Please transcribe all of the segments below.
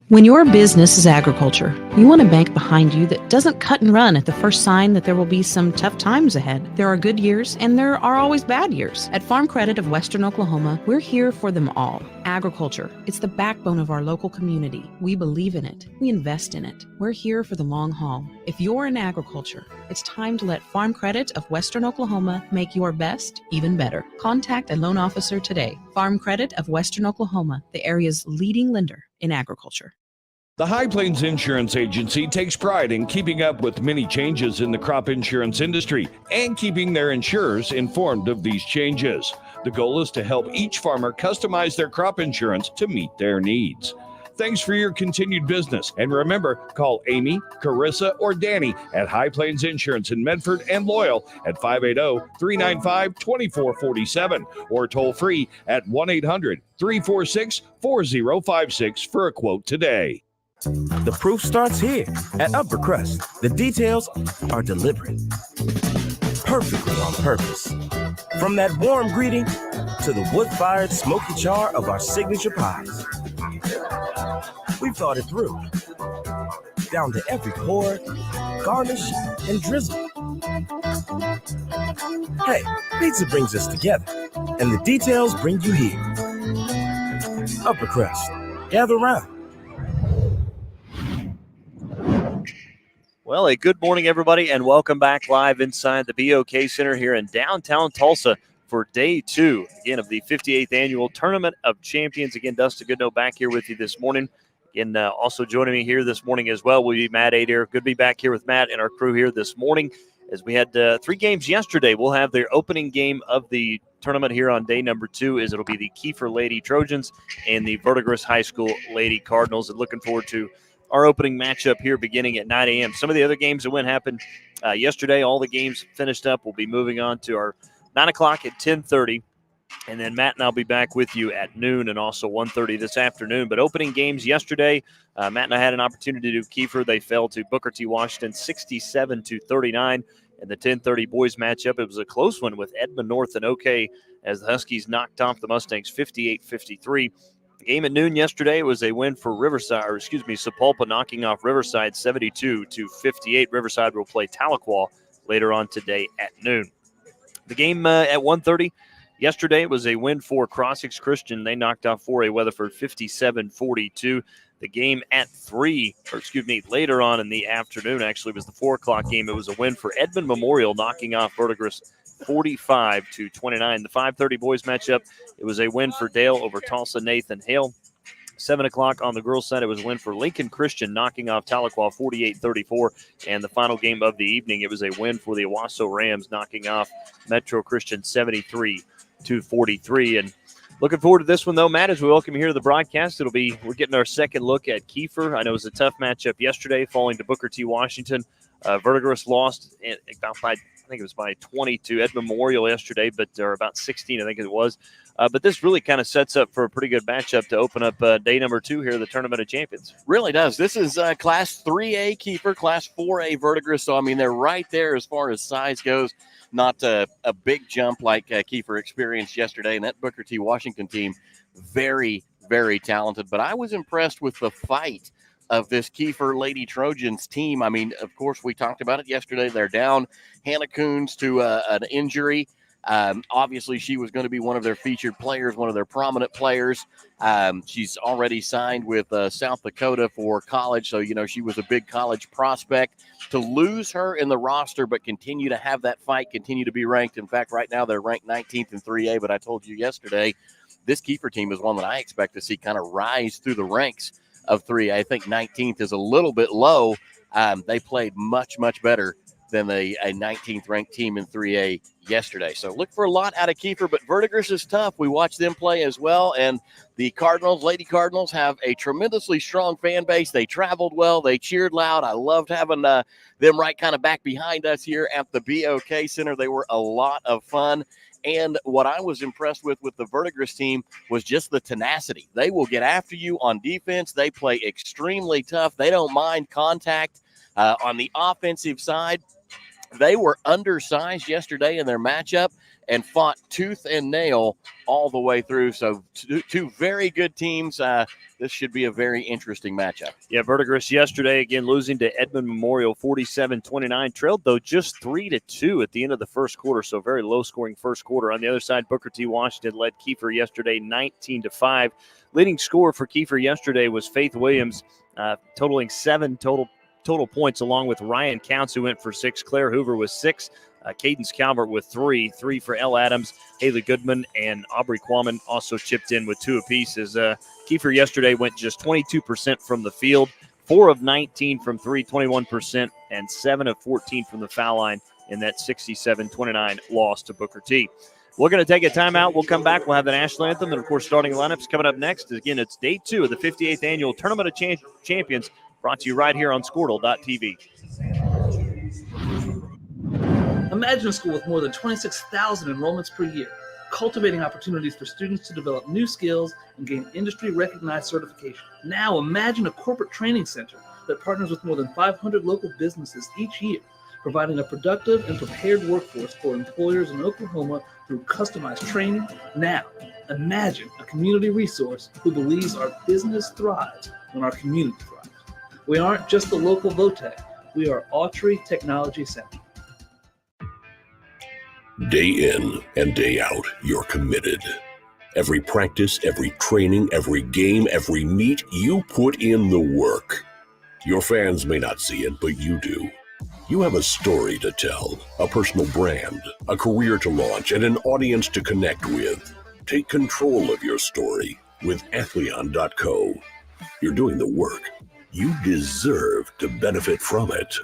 When your business is agriculture, you want a bank behind you that doesn't cut and run at the first sign that there will be some tough times ahead. There are good years and there are always bad years. At Farm Credit of Western Oklahoma, we're here for them all. Agriculture, it's the backbone of our local community. We believe in it. We invest in it. We're here for the long haul. If you're in agriculture, it's time to let Farm Credit of Western Oklahoma make your best even better. Contact a loan officer today. Farm Credit of Western Oklahoma, the area's leading lender in agriculture. The High Plains Insurance Agency takes pride in keeping up with many changes in the crop insurance industry and keeping their insurers informed of these changes. The goal is to help each farmer customize their crop insurance to meet their needs. Thanks for your continued business. And remember, call Amy, Carissa, or Danny at High Plains Insurance in Medford and Loyal at 580-395-2447 or toll free at 1-800-346-4056 for a quote today. The proof starts here at Upper Crust. The details are deliberate, perfectly on purpose. From that warm greeting to the wood-fired smoky char of our signature pies. We've thought it through, down to every pour, garnish, and drizzle. Hey, pizza brings us together, and the details bring you here. Upper Crust, gather round. Well, a good morning, everybody, and welcome back live inside the BOK Center here in downtown Tulsa for day two, again, of the 58th Annual Tournament of Champions. Again, Dustin Goodnow back here with you this morning. Again, also joining me here this morning as well will be Matt Adair. Good to be back here with Matt and our crew here this morning. As we had 3 games yesterday, we'll have their opening game of the tournament here on day number 2. It'll be the Kiefer Lady Trojans and the Verdigris High School Lady Cardinals. And looking forward to our opening matchup here beginning at 9 a.m. Some of the other games that went happened yesterday, all the games finished up. We'll be moving on to our 9 o'clock at 10:30. And then Matt and I'll be back with you at noon and also 1:30 this afternoon. But opening games yesterday, Matt and I had an opportunity to do Kiefer. They fell to Booker T. Washington 67-39. And the 10:30 boys matchup, it was a close one with Edmond North and OK as the Huskies knocked off the Mustangs 58-53. The game at noon yesterday was a win for Sapulpa knocking off Riverside 72-58. Riverside will play Tahlequah later on today at noon. The game at 1:30 yesterday was a win for Crossix Christian. They knocked off 4A Weatherford 57-42. The game at later on in the afternoon, actually, was the 4 o'clock game. It was a win for Edmond Memorial, knocking off Verdigris 45-29. The 5:30 boys matchup, it was a win for Dale over Tulsa Nathan Hale. 7 o'clock on the girls' side, it was a win for Lincoln Christian, knocking off Tahlequah 48-34. And the final game of the evening, it was a win for the Owasso Rams, knocking off Metro Christian 73-43. And looking forward to this one, though, Matt, as we welcome you here to the broadcast. We're getting our second look at Kiefer. I know it was a tough matchup yesterday, falling to Booker T. Washington. Verdigris lost about by 22. Edmond Memorial yesterday, or about 16, I think it was. But this really kind of sets up for a pretty good matchup to open up day number 2 here, the Tournament of Champions. Really does. This is Class 3A Kiefer, Class 4A Verdigris. So, I mean, they're right there as far as size goes. Not a big jump like Kiefer experienced yesterday. And that Booker T. Washington team, very, very talented. But I was impressed with the fight of this Kiefer Lady Trojans team. I mean, of course, we talked about it yesterday. They're down Hannah Coons to an injury. Obviously, she was going to be one of their featured players, one of their prominent players. She's already signed with South Dakota for college, so, she was a big college prospect. To lose her in the roster but continue to have that fight, continue to be ranked. In fact, right now they're ranked 19th in 3A, but I told you yesterday, this Kiefer team is one that I expect to see kind of rise through the ranks of 3A. I think 19th is a little bit low. They played much, much better than a 19th ranked team in 3A yesterday. So look for a lot out of Kiefer, but Verdigris is tough. We watch them play as well, and the Lady Cardinals, have a tremendously strong fan base. They traveled well. They cheered loud. I loved having them right kind of back behind us here at the BOK Center. They were a lot of fun. And what I was impressed with the Verdigris team was just the tenacity. They will get after you on defense. They play extremely tough. They don't mind contact. On the offensive side, they were undersized yesterday in their matchup, and fought tooth and nail all the way through. So two very good teams. This should be a very interesting matchup. Yeah, Verdigris yesterday, again, losing to Edmond Memorial 47-29. Trailed, though, just 3-2 at the end of the first quarter, so very low-scoring first quarter. On the other side, Booker T. Washington led Kiefer yesterday 19-5. Leading scorer for Kiefer yesterday was Faith Williams, totaling 7 total points, along with Ryan Counts, who went for 6. Claire Hoover with 6. Cadence Calvert with 3 for Elle Adams, Haley Goodman, and Aubrey Quammen also chipped in with 2 apiece. As Kiefer yesterday went just 22% from the field, 4 of 19 from 3, 21%, and 7 of 14 from the foul line in that 67-29 loss to Booker T. We're going to take a timeout. We'll come back. We'll have the national anthem and, of course, starting lineups coming up next. Again, it's day 2 of the 58th Annual Tournament of Champions, brought to you right here on Squirtle.tv. Imagine a school with more than 26,000 enrollments per year, cultivating opportunities for students to develop new skills and gain industry-recognized certification. Now imagine a corporate training center that partners with more than 500 local businesses each year, providing a productive and prepared workforce for employers in Oklahoma through customized training. Now imagine a community resource who believes our business thrives when our community thrives. We aren't just the local VOTEC. We are Autry Technology Center. Day in and day out, you're committed. Every practice, every training, every game, every meet, you put in the work. Your fans may not see it, but you do. You have a story to tell, a personal brand, a career to launch, and an audience to connect with. Take control of your story with Athleon.co. You're doing the work. You deserve to benefit from it.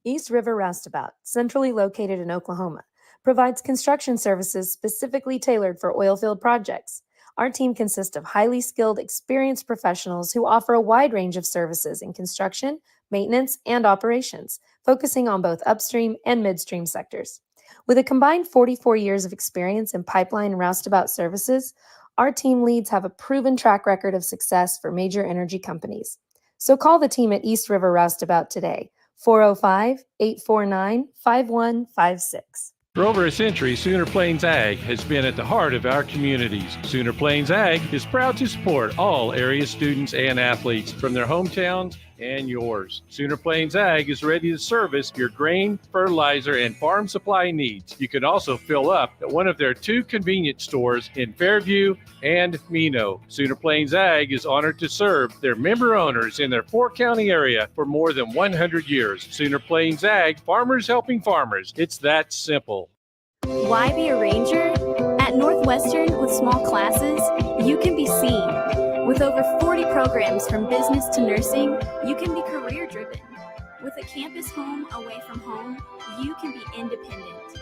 East River Roustabout, centrally located in Oklahoma, provides construction services specifically tailored for oilfield projects. Our team consists of highly skilled, experienced professionals who offer a wide range of services in construction, maintenance, and operations, focusing on both upstream and midstream sectors. With a combined 44 years of experience in pipeline and roustabout services, our team leads have a proven track record of success for major energy companies. So call the team at East River Roustabout today, 405-849-5156. For over a century, Sooner Plains Ag has been at the heart of our communities. Sooner Plains Ag is proud to support all area students and athletes from their hometowns and yours. Sooner Plains Ag is ready to service your grain, fertilizer, and farm supply needs. You can also fill up at one of their 2 convenience stores in Fairview and Mino. Sooner Plains Ag is honored to serve their member owners in their 4-county area for more than 100 years. Sooner Plains Ag, farmers helping farmers. It's that simple. Why be a ranger? At Northwestern, with small classes, you can be seen. With over 40 programs from business to nursing, you can be career-driven. With a campus home away from home, you can be independent.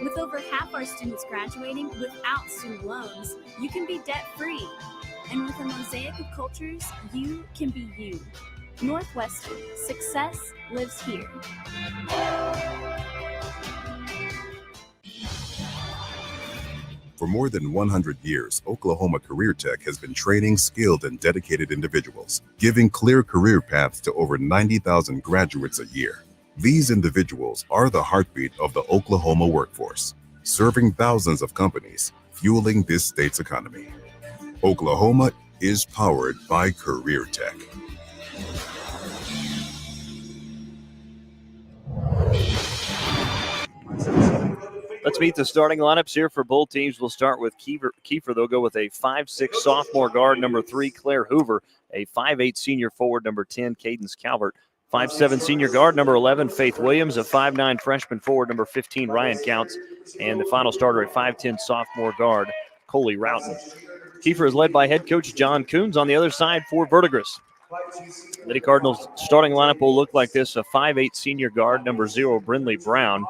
With over half our students graduating without student loans, you can be debt-free. And with a mosaic of cultures, you can be you. Northwestern, success lives here. For more than 100 years, Oklahoma Career Tech has been training skilled and dedicated individuals, giving clear career paths to over 90,000 graduates a year. These individuals are the heartbeat of the Oklahoma workforce, serving thousands of companies, fueling this state's economy. Oklahoma is powered by Career Tech. Let's meet the starting lineups here for both teams. We'll start with Kiefer. They'll go with a 5'6" sophomore guard, number 3, Claire Hoover, a 5'8" senior forward, number 10, Cadence Calvert, 5'7" senior guard, number 11, Faith Williams, a 5'9" freshman forward, number 15, Ryan Counts, and the final starter, a 5'10" sophomore guard, Coley Routon. Kiefer is led by head coach John Coons. On the other side for Verdigris, Lady Cardinals starting lineup will look like this: a 5'8" senior guard, number 0, Brindley Brown,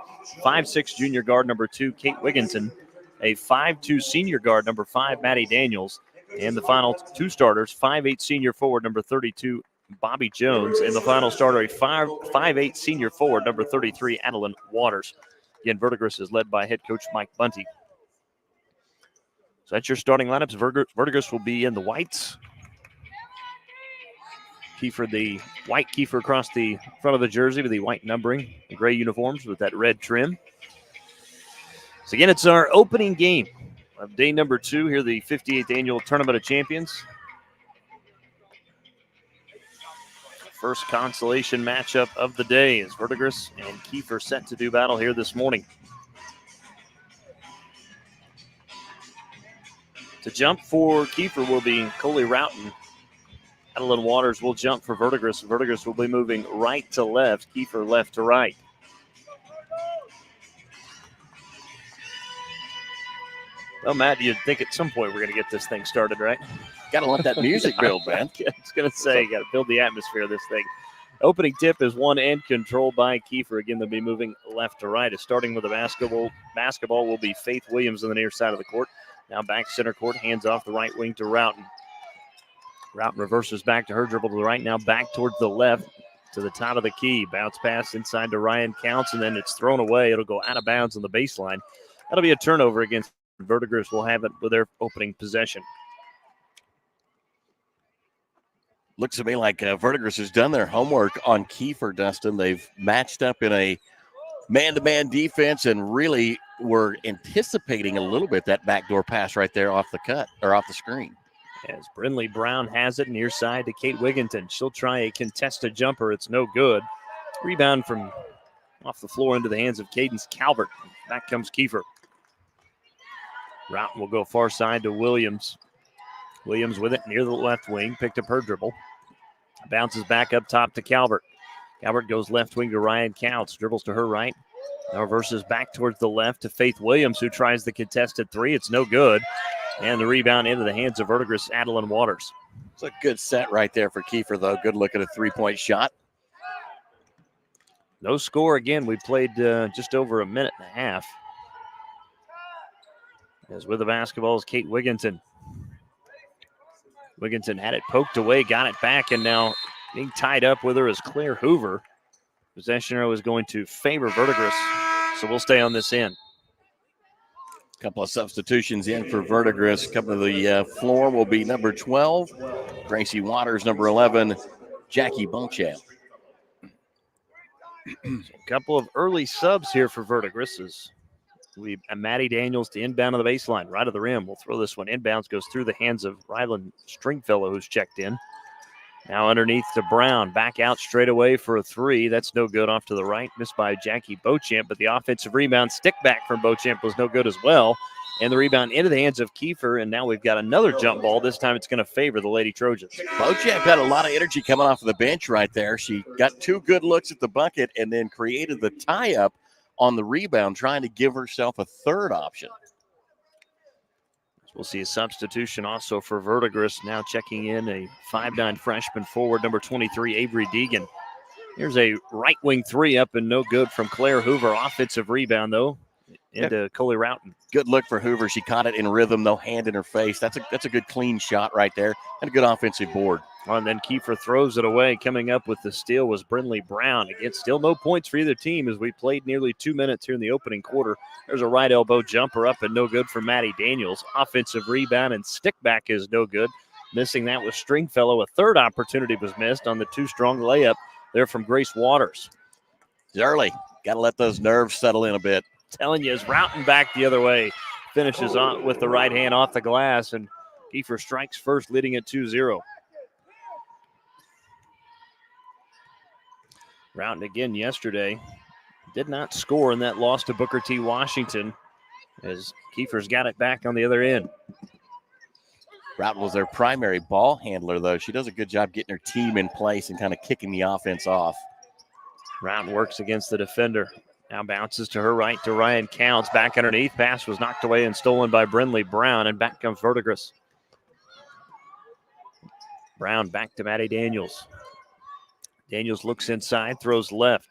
5'6" junior guard, number 2, Kate Wigginton, a 5'2" senior guard, number 5, Maddie Daniels, and the final 2 starters: 5'8" senior forward, number 32, Bobby Jones, and the final starter, a 5'8" senior forward, number 33, Adeline Waters. Again, Verdigris is led by head coach Mike Bunty. So that's your starting lineups. Verdigris will be in the whites. Kiefer, the white Kiefer across the front of the jersey with the white numbering, the gray uniforms with that red trim. So again, it's our opening game of day number 2 here, the 58th Annual Tournament of Champions. First consolation matchup of the day is Verdigris and Kiefer set to do battle here this morning. To jump for Kiefer will be Coley Roughton. Adeline Waters will jump for Verdigris. Verdigris will be moving right to left, Kiefer left to right. Well, Matt, you'd think at some point we're going to get this thing started, right? Got to let that music build, man. I was going to say, got to build the atmosphere of this thing. Opening tip is won and controlled by Kiefer. Again, they'll be moving left to right. Starting with the basketball will be Faith Williams on the near side of the court. Now back center court, hands off the right wing to Roughton. Roughton reverses back to her, dribble to the right, now back towards the left to the top of the key. Bounce pass inside to Ryan Counts, and then it's thrown away. It'll go out of bounds on the baseline. That'll be a turnover against Verdigris. Will have it with their opening possession. Looks to me like Verdigris has done their homework on Kiefer, Dustin. They've matched up in a man-to-man defense and really were anticipating a little bit that backdoor pass right there off the cut or off the screen. As Brindley Brown has it near side to Kate Wigginton. She'll try a contested jumper. It's no good. Rebound from off the floor into the hands of Cadence Calvert. Back comes Kiefer. Roughton will go far side to Williams. Williams with it near the left wing. Picked up her dribble. Bounces back up top to Calvert. Calvert goes left wing to Ryan Counts. Dribbles to her right. Now reverses back towards the left to Faith Williams, who tries the contested three. It's no good. And the rebound into the hands of Verdigris, Adeline Waters. It's a good set right there for Kiefer, though. Good look at a three-point shot. No score again. We played just over a minute and a half. As with the basketball is Kate Wigginton. Wigginton had it poked away, got it back, and now being tied up with her is Claire Hoover. Possession arrow is going to favor Verdigris, so we'll stay on this end. Couple of substitutions in for Verdigris. Couple of the floor will be number 12, Gracie Waters, number 11, Jackie Beauchamp. A couple of early subs here for Verdigris. Maddie Daniels to inbound on the baseline, right of the rim. We'll throw this one inbounds, goes through the hands of Rylan Stringfellow, who's checked in. Now underneath to Brown, back out straight away for a three. That's no good, off to the right, missed by Jackie Beauchamp, but the offensive rebound stick back from Beauchamp was no good as well. And the rebound into the hands of Kiefer, and now we've got another jump ball. This time it's going to favor the Lady Trojans. Beauchamp had a lot of energy coming off of the bench right there. She got two good looks at the bucket and then created the tie-up on the rebound, trying to give herself a third option. We'll see a substitution also for Verdigris. Now checking in a 5'9" freshman forward, number 23, Avery Deegan. Here's a right wing three up and no good from Claire Hoover. Offensive rebound, though, into Coley Roughton. Good look for Hoover. She caught it in rhythm, no hand in her face. That's a good clean shot right there and a good offensive board. And then Kiefer throws it away. Coming up with the steal was Brindley Brown. Again, still no points for either team as we played nearly 2 minutes here in the opening quarter. There's a right elbow jumper up and no good for Maddie Daniels. Offensive rebound and stick back is no good. Missing that was Stringfellow. A third opportunity was missed on the too strong layup there from Grace Waters. It's early. Got to let those nerves settle in a bit. Telling you, is Roughton back the other way. Finishes on with the right hand off the glass, and Kiefer strikes first, leading at 2-0. Roughton again yesterday did not score in that loss to Booker T. Washington, as Kiefer's got it back on the other end. Roughton was their primary ball handler, though. She does a good job getting her team in place and kind of kicking the offense off. Roughton works against the defender. Now bounces to her right to Ryan Counts. Back underneath. Pass was knocked away and stolen by Brindley Brown. And back comes Verdigris. Brown back to Maddie Daniels. Daniels looks inside, throws left.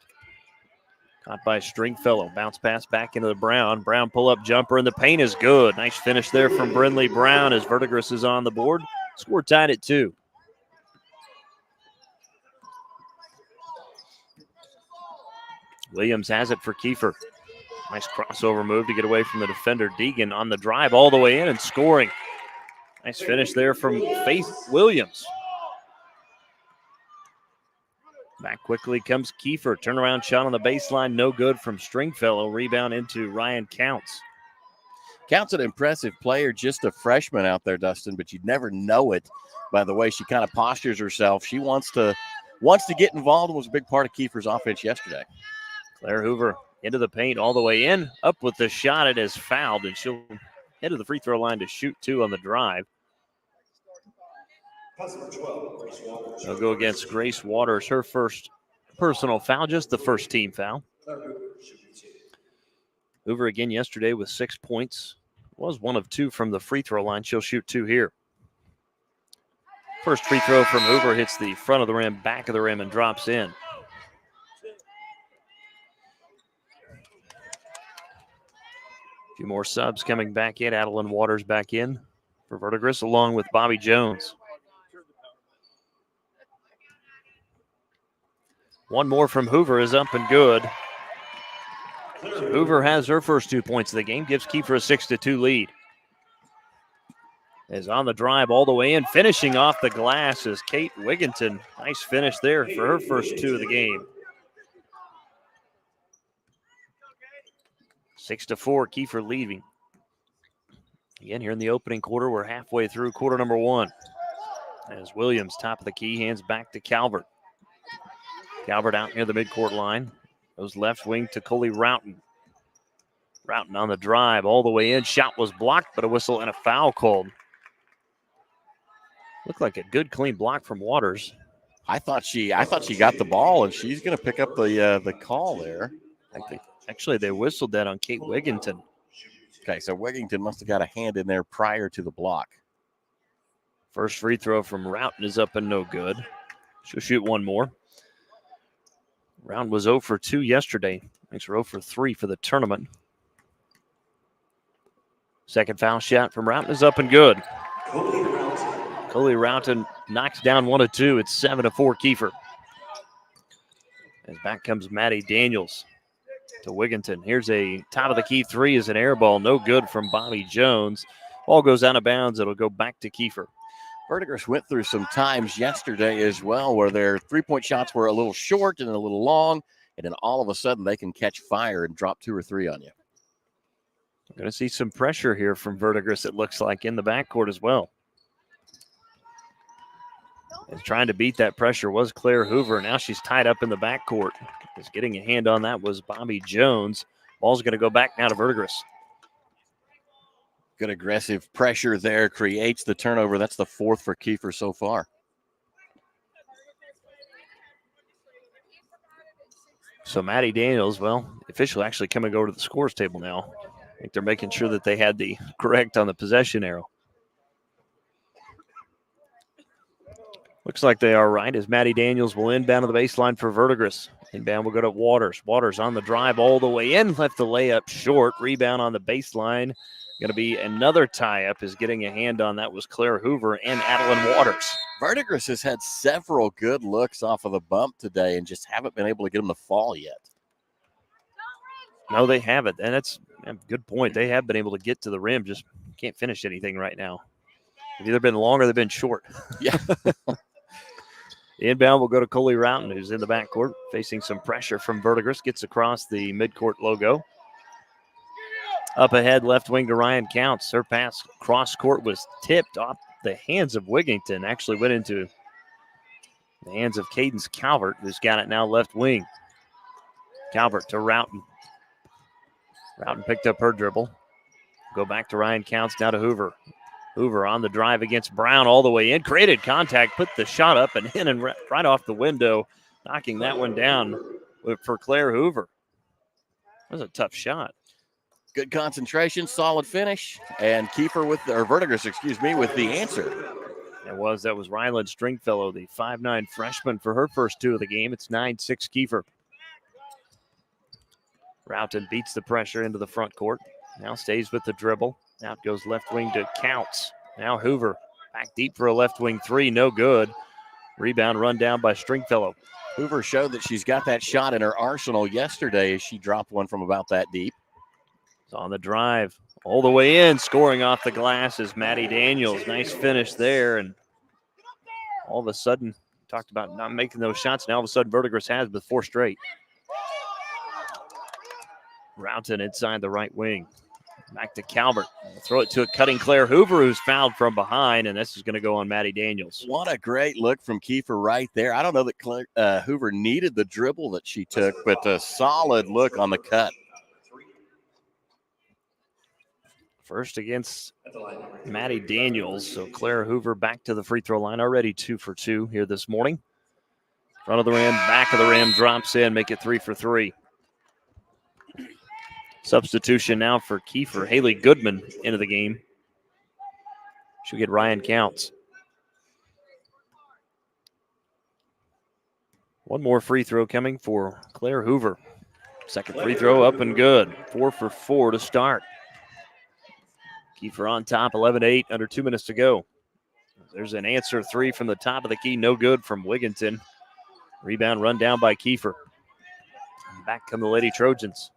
Caught by Stringfellow. Bounce pass back into the Brown. Brown pull-up jumper, and the paint is good. Nice finish there from Brindley Brown as Verdigris is on the board. Score tied at 2. Williams has it for Kiefer. Nice crossover move to get away from the defender. Deegan on the drive all the way in and scoring. Nice finish there from Faith Williams. Back quickly comes Kiefer. Turnaround shot on the baseline. No good from Stringfellow. Rebound into Ryan Counts. Counts an impressive player, just a freshman out there, Dustin, but you'd never know it by the way she kind of postures herself. She wants to get involved and was a big part of Kiefer's offense yesterday. Claire Hoover into the paint all the way in. Up with the shot. It is fouled, and she'll head to the free throw line to shoot 2 on the drive. They'll go against Grace Waters, her first personal foul, just the first team foul. Hoover again yesterday with 6 points. Was 1 of 2 from the free throw line. She'll shoot 2 here. First free throw from Hoover hits the front of the rim, back of the rim, and drops in. A few more subs coming back in. Adeline Waters back in for Verdigris, along with Bobby Jones. 1 more from Hoover is up and good. So Hoover has her first 2 points of the game, gives Kiefer a 6-2 lead. Is on the drive all the way in, finishing off the glass is Kate Wigginton. Nice finish there for her first 2 of the game. 6-4, Kiefer leading. Again, here in the opening quarter, we're halfway through quarter number 1. As Williams, top of the key, hands back to Calvert. Calvert out near the midcourt line. Goes left wing to Coley Roughton. Roughton on the drive all the way in. Shot was blocked, but a whistle and a foul called. Looked like a good clean block from Waters. I thought she got the ball, and she's going to pick up the call there. I think actually they whistled that on Kate Wigginton. Okay, so Wigginton must have got a hand in there prior to the block. First free throw from Roughton is up and no good. She'll shoot 1 more. Roughton was 0 for 2 yesterday. Makes her 0 for 3 for the tournament. Second foul shot from Roughton is up and good. Coley Roughton knocks down 1 of 2. It's 7-4 Kiefer. As back comes Maddie Daniels to Wigginton. Here's a top of the key 3 is an air ball. No good from Bobby Jones. Ball goes out of bounds. It'll go back to Kiefer. Verdigris went through some times yesterday as well where their 3-point shots were a little short and a little long, and then all of a sudden they can catch fire and drop 2 or 3 on you. We're going to see some pressure here from Verdigris, it looks like, in the backcourt as well. And trying to beat that pressure was Claire Hoover. Now she's tied up in the backcourt. Just getting a hand on that was Bobby Jones. Ball's going to go back now to Verdigris. Good aggressive pressure there, creates the turnover. That's the 4th for Kiefer so far. So Maddie Daniels, well, the official actually coming over to the scores table now. I think they're making sure that they had the correct on the possession arrow. Looks like they are right, as Maddie Daniels will inbound to the baseline for Verdigris. Inbound will go to Waters. Waters on the drive all the way in. Left the layup short. Rebound on the baseline. Going to be another tie-up, is getting a hand on that was Claire Hoover and Adeline Waters. Verdigris has had several good looks off of the bump today and just haven't been able to get them to fall yet. No, they haven't, and that's a good point. They have been able to get to the rim, just can't finish anything right now. They've either been long or they've been short. Yeah. Inbound will go to Coley Roughton, who's in the backcourt, facing some pressure from Verdigris. Gets across the midcourt logo. Up ahead, left wing to Ryan Counts. Her pass cross court was tipped off the hands of Wigginton. Actually went into the hands of Cadence Calvert, who's got it now left wing. Calvert to Roughton. Roughton picked up her dribble. Go back to Ryan Counts, now to Hoover. Hoover on the drive against Brown all the way in. Created contact, put the shot up and in and right off the window, knocking that one down for Claire Hoover. That was a tough shot. Good concentration, solid finish, and Kiefer Verdigris, with the answer. That was Ryland Stringfellow, the 5'9" freshman, for her first 2 of the game. It's 9-6 Kiefer. Roughton beats the pressure into the front court. Now stays with the dribble. Out goes left wing to Counts. Now Hoover back deep for a left wing 3. No good. Rebound run down by Stringfellow. Hoover showed that she's got that shot in her arsenal yesterday as she dropped one from about that deep. It's on the drive. All the way in. Scoring off the glass is Maddie Daniels. Nice finish there. And all of a sudden, talked about not making those shots. Now all of a sudden Verdigris has with 4 straight. Routon inside the right wing. Back to Calvert. Throw it to a cutting Claire Hoover, who's fouled from behind, and this is going to go on Maddie Daniels. What a great look from Kiefer right there. I don't know that Claire, Hoover needed the dribble that she took, but a solid look on the cut. First against Maddie Daniels. So Claire Hoover back to the free throw line, already 2 for 2 here this morning. Front of the rim, back of the rim, drops in, make it 3 for 3. Substitution now for Kiefer. Haley Goodman into the game. She'll get Ryan Counts. One more free throw coming for Claire Hoover. Second free throw up and good. 4 for 4 to start. Kiefer on top, 11-8, under 2 minutes to go. There's an answer 3 from the top of the key, no good from Wigginton. Rebound run down by Kiefer. Back come the Lady Trojans.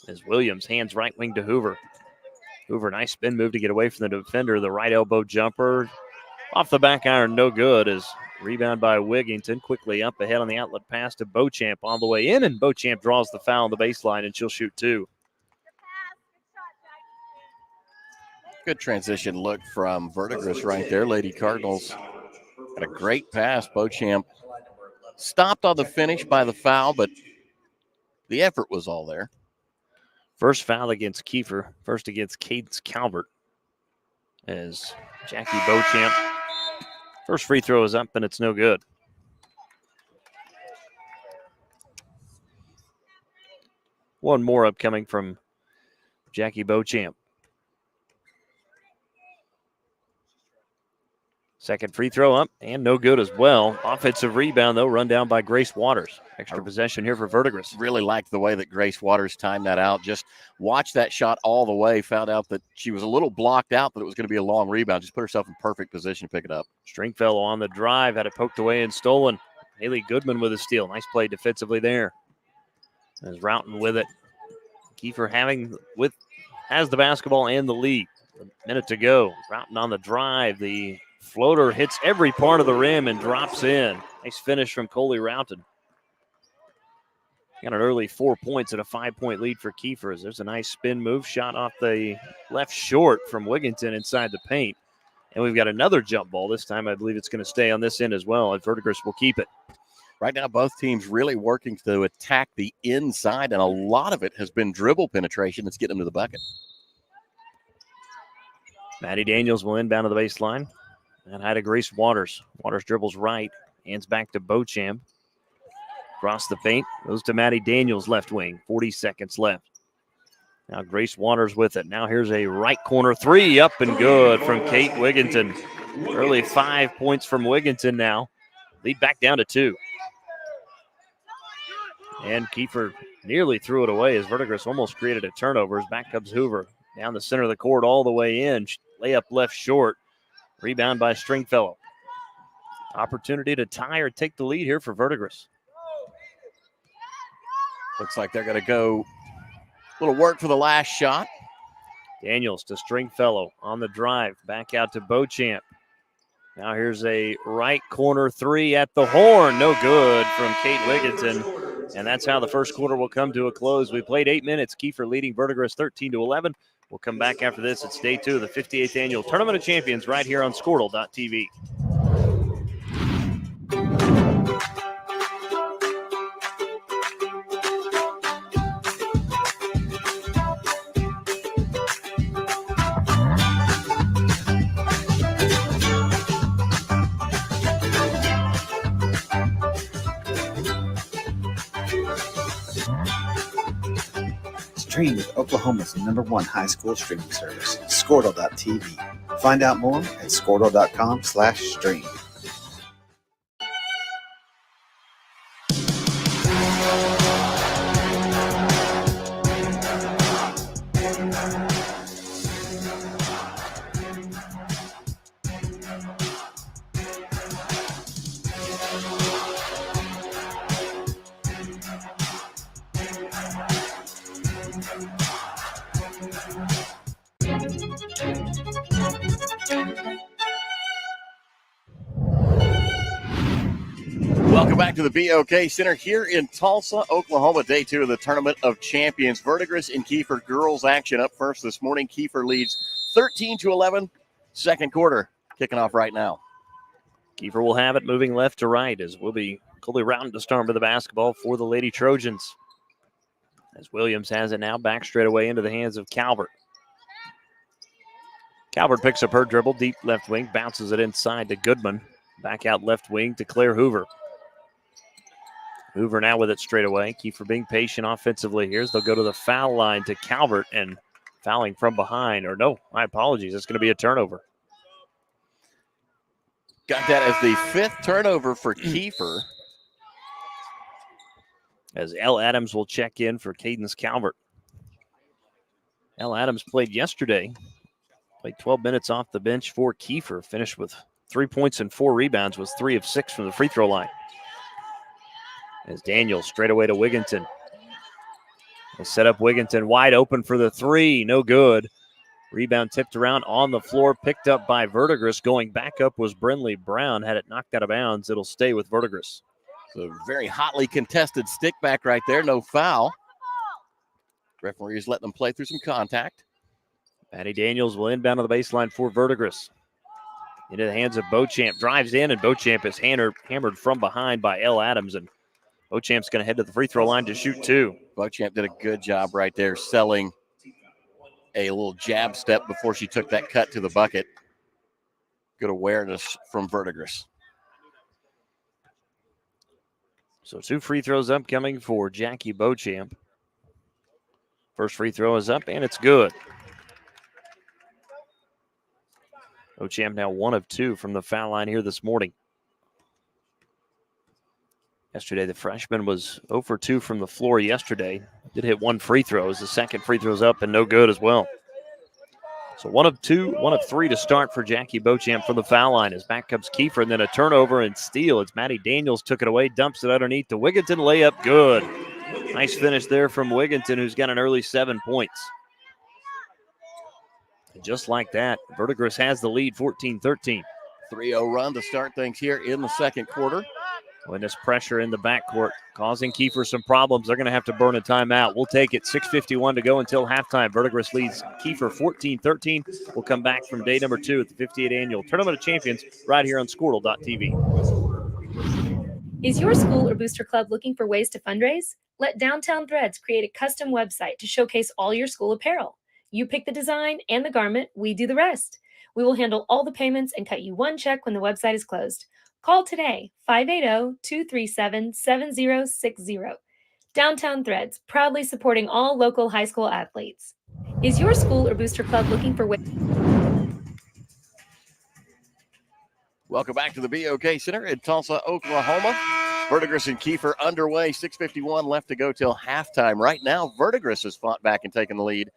As Williams hands right wing to Hoover. Hoover, nice spin move to get away from the defender. The right elbow jumper off the back iron, no good. As rebound by Wigginton, quickly up ahead on the outlet pass to Beauchamp all the way in, and Beauchamp draws the foul on the baseline, and she'll shoot 2. Good transition look from Verdigris right there. Lady Cardinals got a great pass. Beauchamp stopped on the finish by the foul, but the effort was all there. First foul against Kiefer, first against Cadence Calvert. As Jackie Beauchamp, first free throw is up and it's no good. One more upcoming from Jackie Beauchamp. Second free throw up and no good as well. Offensive rebound, though, run down by Grace Waters. Extra possession here for Verdigris. Really liked the way that Grace Waters timed that out. Just watched that shot all the way. Found out that she was a little blocked out, that it was going to be a long rebound. Just put herself in perfect position to pick it up. Stringfellow on the drive, had it poked away and stolen. Haley Goodman with a steal. Nice play defensively there. As Routon with it. Kiefer has the basketball and the lead. A minute to go. Routon on the drive. The floater hits every part of the rim and drops in. Nice finish from Coley Routon. Got an early 4 points and a 5-point lead for Kiefer. There's a nice spin move shot off the left short from Wigginton inside the paint. And we've got another jump ball. This time I believe it's going to stay on this end as well, and Verdigris will keep it. Right now, both teams really working to attack the inside, and a lot of it has been dribble penetration that's getting them to the bucket. Maddie Daniels will inbound to the baseline. And high to Grace Waters. Waters dribbles right. Hands back to Beauchamp. Across the paint. Goes to Maddie Daniels, left wing. 40 seconds left. Now Grace Waters with it. Now here's a right corner 3. Up and good from Kate Wigginton. Early 5 points from Wigginton now. Lead back down to 2. And Kiefer nearly threw it away as Verdigris almost created a turnover. As back comes Hoover. Down the center of the court all the way in. Layup left short. Rebound by Stringfellow. Opportunity to tie or take the lead here for Verdigris. Looks like they're going to go a little work for the last shot. Daniels to Stringfellow on the drive. Back out to Beauchamp. Now here's a right corner 3 at the horn. No good from Kate Wigginton. And that's how the first quarter will come to a close. We played 8 minutes. Kiefer leading Verdigris 13-11. We'll come back after this. It's day 2 of the 58th Annual Tournament of Champions right here on Squirtle.tv. Stream with Oklahoma's #1 high school streaming service, Squirtle.tv. Find out more at Squirtle.com/stream. Welcome back to the BOK Center here in Tulsa, Oklahoma. Day 2 of the Tournament of Champions. Verdigris and Kiefer girls action up first this morning. Kiefer leads 13-11. Second quarter kicking off right now. Kiefer will have it moving left to right as we'll be Colby Routon to start with the basketball for the Lady Trojans. As Williams has it now back straight away into the hands of Calvert. Calvert picks up her dribble, deep left wing, bounces it inside to Goodman. Back out left wing to Claire Hoover. Hoover now with it straight away. Kiefer being patient offensively here as they'll go to the foul line to Calvert and fouling from behind. Or no, my apologies. It's going to be a turnover. Got that as the 5th turnover for Kiefer. As L. Adams will check in for Cadence Calvert. L. Adams played yesterday. Played 12 minutes off the bench for Kiefer. Finished with 3 points and 4 rebounds. Was 3 of 6 from the free throw line. As Daniels straight away to Wigginton. They set up Wigginton wide open for the 3. No good. Rebound tipped around on the floor. Picked up by Verdigris. Going back up was Brinley Brown. Had it knocked out of bounds, it'll stay with Verdigris. So very hotly contested stick back right there. No foul. Referees letting them play through some contact. Patty Daniels will inbound on the baseline for Verdigris. Into the hands of Beauchamp. Drives in, and Beauchamp is hammered from behind by L. Adams. And Beauchamp's going to head to the free throw line to shoot 2. Beauchamp did a good job right there selling a little jab step before she took that cut to the bucket. Good awareness from Verdigris. So 2 free throws upcoming for Jackie Beauchamp. First free throw is up, and it's good. Beauchamp now 1 of 2 from the foul line here this morning. Yesterday, the freshman was 0 for 2 from the floor yesterday. Did hit 1 free throw as the second free throw's up and no good as well. So 1 of 2, 1 of 3 to start for Jackie Beauchamp from the foul line. As back comes Kiefer, and then a turnover and steal. It's Maddie Daniels took it away, dumps it underneath to Wigginton. Layup good. Nice finish there from Wigginton, who's got an early 7 points. And just like that, Verdigris has the lead, 14-13. 3-0 run to start things here in the second quarter. When this pressure in the backcourt causing Kiefer some problems, they're going to have to burn a timeout. We'll take it. 6:51 to go until halftime. Verdigris leads Kiefer 14-13. We'll come back from day number 2 at the 58th Annual Tournament of Champions right here on Squirtle.tv. Is your school or booster club looking for ways to fundraise? Let Downtown Threads create a custom website to showcase all your school apparel. You pick the design and the garment, we do the rest. We will handle all the payments and cut you 1 check when the website is closed. Call today, 580-237-7060. Downtown Threads, proudly supporting all local high school athletes. Is your school or booster club looking for ways? Welcome back to the BOK Center in Tulsa, Oklahoma. Verdigris and Kiefer underway, 6:51 left to go till halftime. Right now, Verdigris has fought back and taken the lead,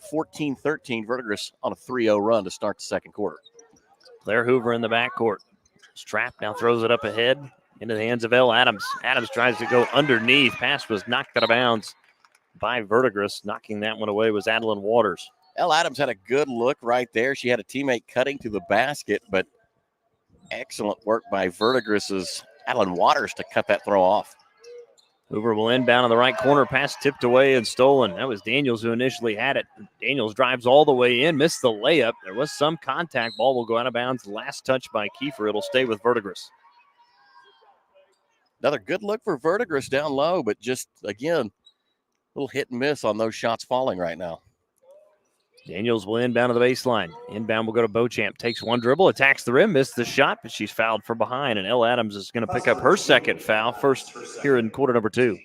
14-13. Verdigris on a 3-0 run to start the second quarter. Claire Hoover in the backcourt. Strap now throws it up ahead into the hands of L. Adams. Adams tries to go underneath. Pass was knocked out of bounds by Verdigris. Knocking that one away was Adeline Waters. L. Adams had a good look right there. She had a teammate cutting to the basket, but excellent work by Verdigris's Adeline Waters to cut that throw off. Hoover will inbound on the right corner. Pass tipped away and stolen. That was Daniels who initially had it. Daniels drives all the way in, missed the layup. There was some contact. Ball will go out of bounds. Last touch by Kiefer. It'll stay with Verdigris. Another good look for Verdigris down low, but just, again, a little hit and miss on those shots falling right now. Daniels will inbound to the baseline. Inbound will go to Beauchamp. Takes 1 dribble, attacks the rim, missed the shot, but she's fouled from behind. And L. Adams is going to pick up her second foul, first here in quarter number 2.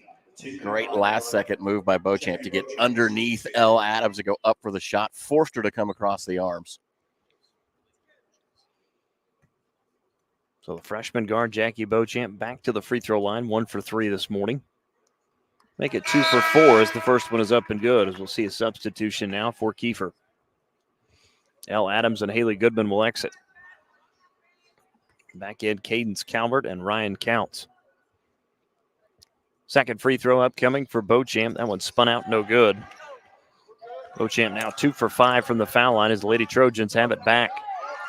Great last-second move by Beauchamp to get underneath L. Adams to go up for the shot. Forced her to come across the arms. So the freshman guard, Jackie Beauchamp, back to the free throw line. 1 for 3 this morning. Make it 2 for 4 as the first one is up and good, as we'll see a substitution now for Kiefer. L. Adams and Haley Goodman will exit. Back in Cadence Calvert and Ryan Counts. Second free throw upcoming for Beauchamp. That one spun out, no good. Beauchamp now 2 for 5 from the foul line as the Lady Trojans have it back.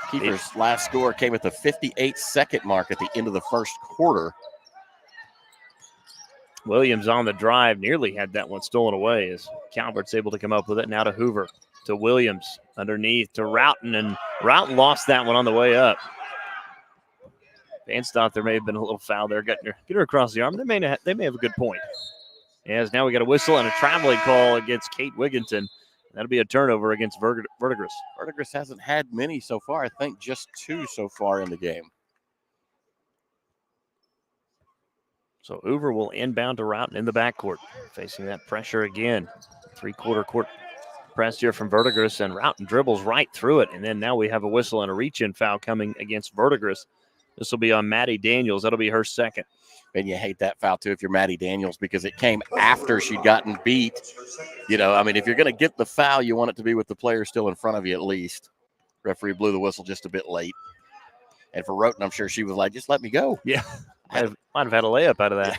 Kiefer's last score came at the 58-second mark at the end of the first quarter. Williams on the drive, nearly had that one stolen away as Calvert's able to come up with it. Now to Hoover, to Williams, underneath to Roughton, and Roughton lost that one on the way up. Vance thought there may have been a little foul there, getting her across the arm. They may have a good point. As now we got a whistle and a traveling call against Kate Wigginton. That'll be a turnover against Verdigris. Verdigris hasn't had many so far. I think just 2 so far in the game. So Hoover will inbound to Roughton in the backcourt, facing that pressure again. Three-quarter court press here from Verdigris, and Roughton dribbles right through it. And then now we have a whistle and a reach-in foul coming against Verdigris. This will be on Maddie Daniels. That'll be her second. And you hate that foul, too, if you're Maddie Daniels, because it came after she'd gotten beat. You know, I mean, if you're going to get the foul, you want it to be with the player still in front of you at least. Referee blew the whistle just a bit late. And for Roten, I'm sure she was like, just let me go. Yeah, might have had a layup out of that. Yeah.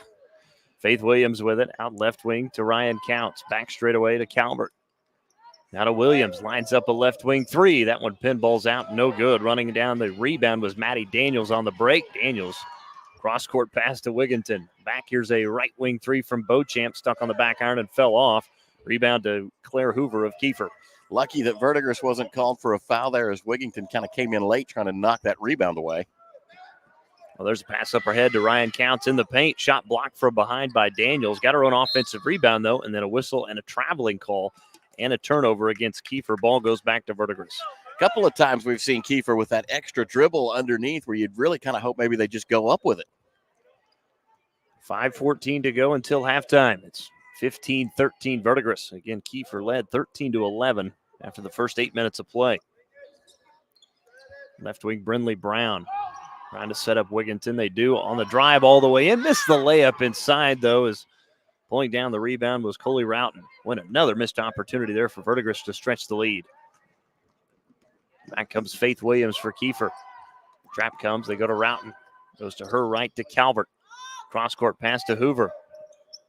Faith Williams with it, out left wing to Ryan Counts. Back straight away to Calvert. Now to Williams, lines up a left wing three. That one pinballs out, no good. Running down the rebound was Maddie Daniels on the break. Daniels, cross-court pass to Wigginton. Back here's a right wing three from Beauchamp, stuck on the back iron and fell off. Rebound to Claire Hoover of Kiefer. Lucky that Verdigris wasn't called for a foul there as Wigginton kind of came in late trying to knock that rebound away. Well, there's a pass up ahead to Ryan Counts in the paint. Shot blocked from behind by Daniels. Got her own offensive rebound, though, and then a whistle and a traveling call and a turnover against Kiefer. Ball goes back to Verdigris. A couple of times we've seen Kiefer with that extra dribble underneath where you'd really kind of hope maybe they just go up with it. 5:14 to go until halftime. It's 15-13 Verdigris. Again, Kiefer led 13-11 after the first 8 minutes of play. Left wing Brindley Brown trying to set up Wigginton. They do on the drive all the way in. Missed the layup inside, though, as pulling down the rebound was Coley Roughton. Went another missed opportunity there for Verdigris to stretch the lead. Back comes Faith Williams for Kiefer. Trap comes. They go to Roughton. Goes to her right to Calvert. Cross-court pass to Hoover.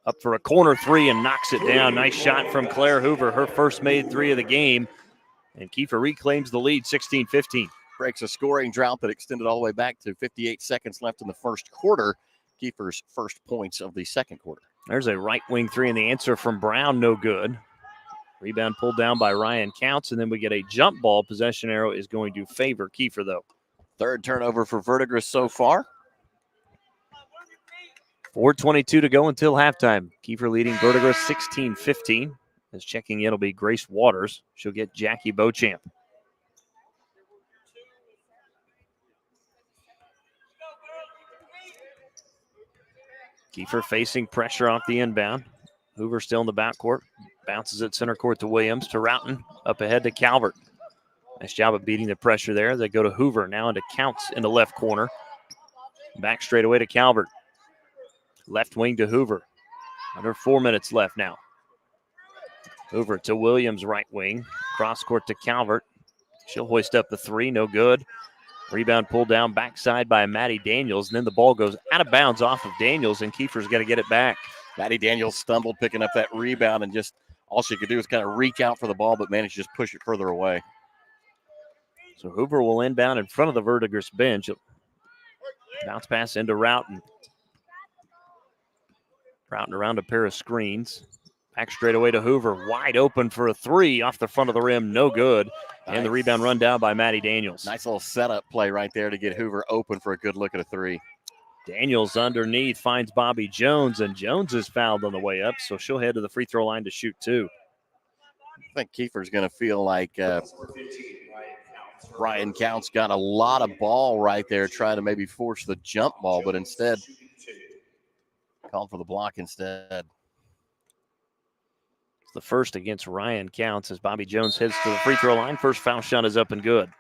Up for a corner three and knocks it down. Nice shot from Claire Hoover. Her first made three of the game. And Kiefer reclaims the lead, 16-15. Breaks a scoring drought that extended all the way back to 58 seconds left in the first quarter. Kiefer's first points of the second quarter. There's a right wing three, and the answer from Brown, no good. Rebound pulled down by Ryan Counts, and then we get a jump ball. Possession arrow is going to favor Kiefer, though. Third turnover for Verdigris so far. 4:22 to go until halftime. Kiefer leading Verdigris 16-15. As checking in will be Grace Waters. She'll get Jackie Beauchamp. Kiefer facing pressure off the inbound. Hoover still in the backcourt. Bounces it center court to Williams, to Roughton. Up ahead to Calvert. Nice job of beating the pressure there. They go to Hoover now into Counts in the left corner. Back straight away to Calvert. Left wing to Hoover. Under 4 minutes left now. Hoover to Williams, right wing. Cross court to Calvert. She'll hoist up the three, no good. Rebound pulled down backside by Maddie Daniels, and then the ball goes out of bounds off of Daniels, and Kiefer's got to get it back. Maddie Daniels stumbled picking up that rebound, and just all she could do was kind of reach out for the ball, but managed to just push it further away. So Hoover will inbound in front of the Verdigris bench. Bounce pass into Roughton. Roughton around a pair of screens. Back straight away to Hoover. Wide open for a three off the front of the rim. No good. Nice. And the rebound run down by Maddie Daniels. Nice little setup play right there to get Hoover open for a good look at a three. Daniels underneath finds Bobby Jones, and Jones is fouled on the way up, so she'll head to the free throw line to shoot two. I think Kiefer's going to feel like Ryan Counts got a lot of ball right there, trying to maybe force the jump ball, but instead called for the block instead. It's the first against Ryan Counts as Bobby Jones heads to the free throw line. First foul shot is up and good.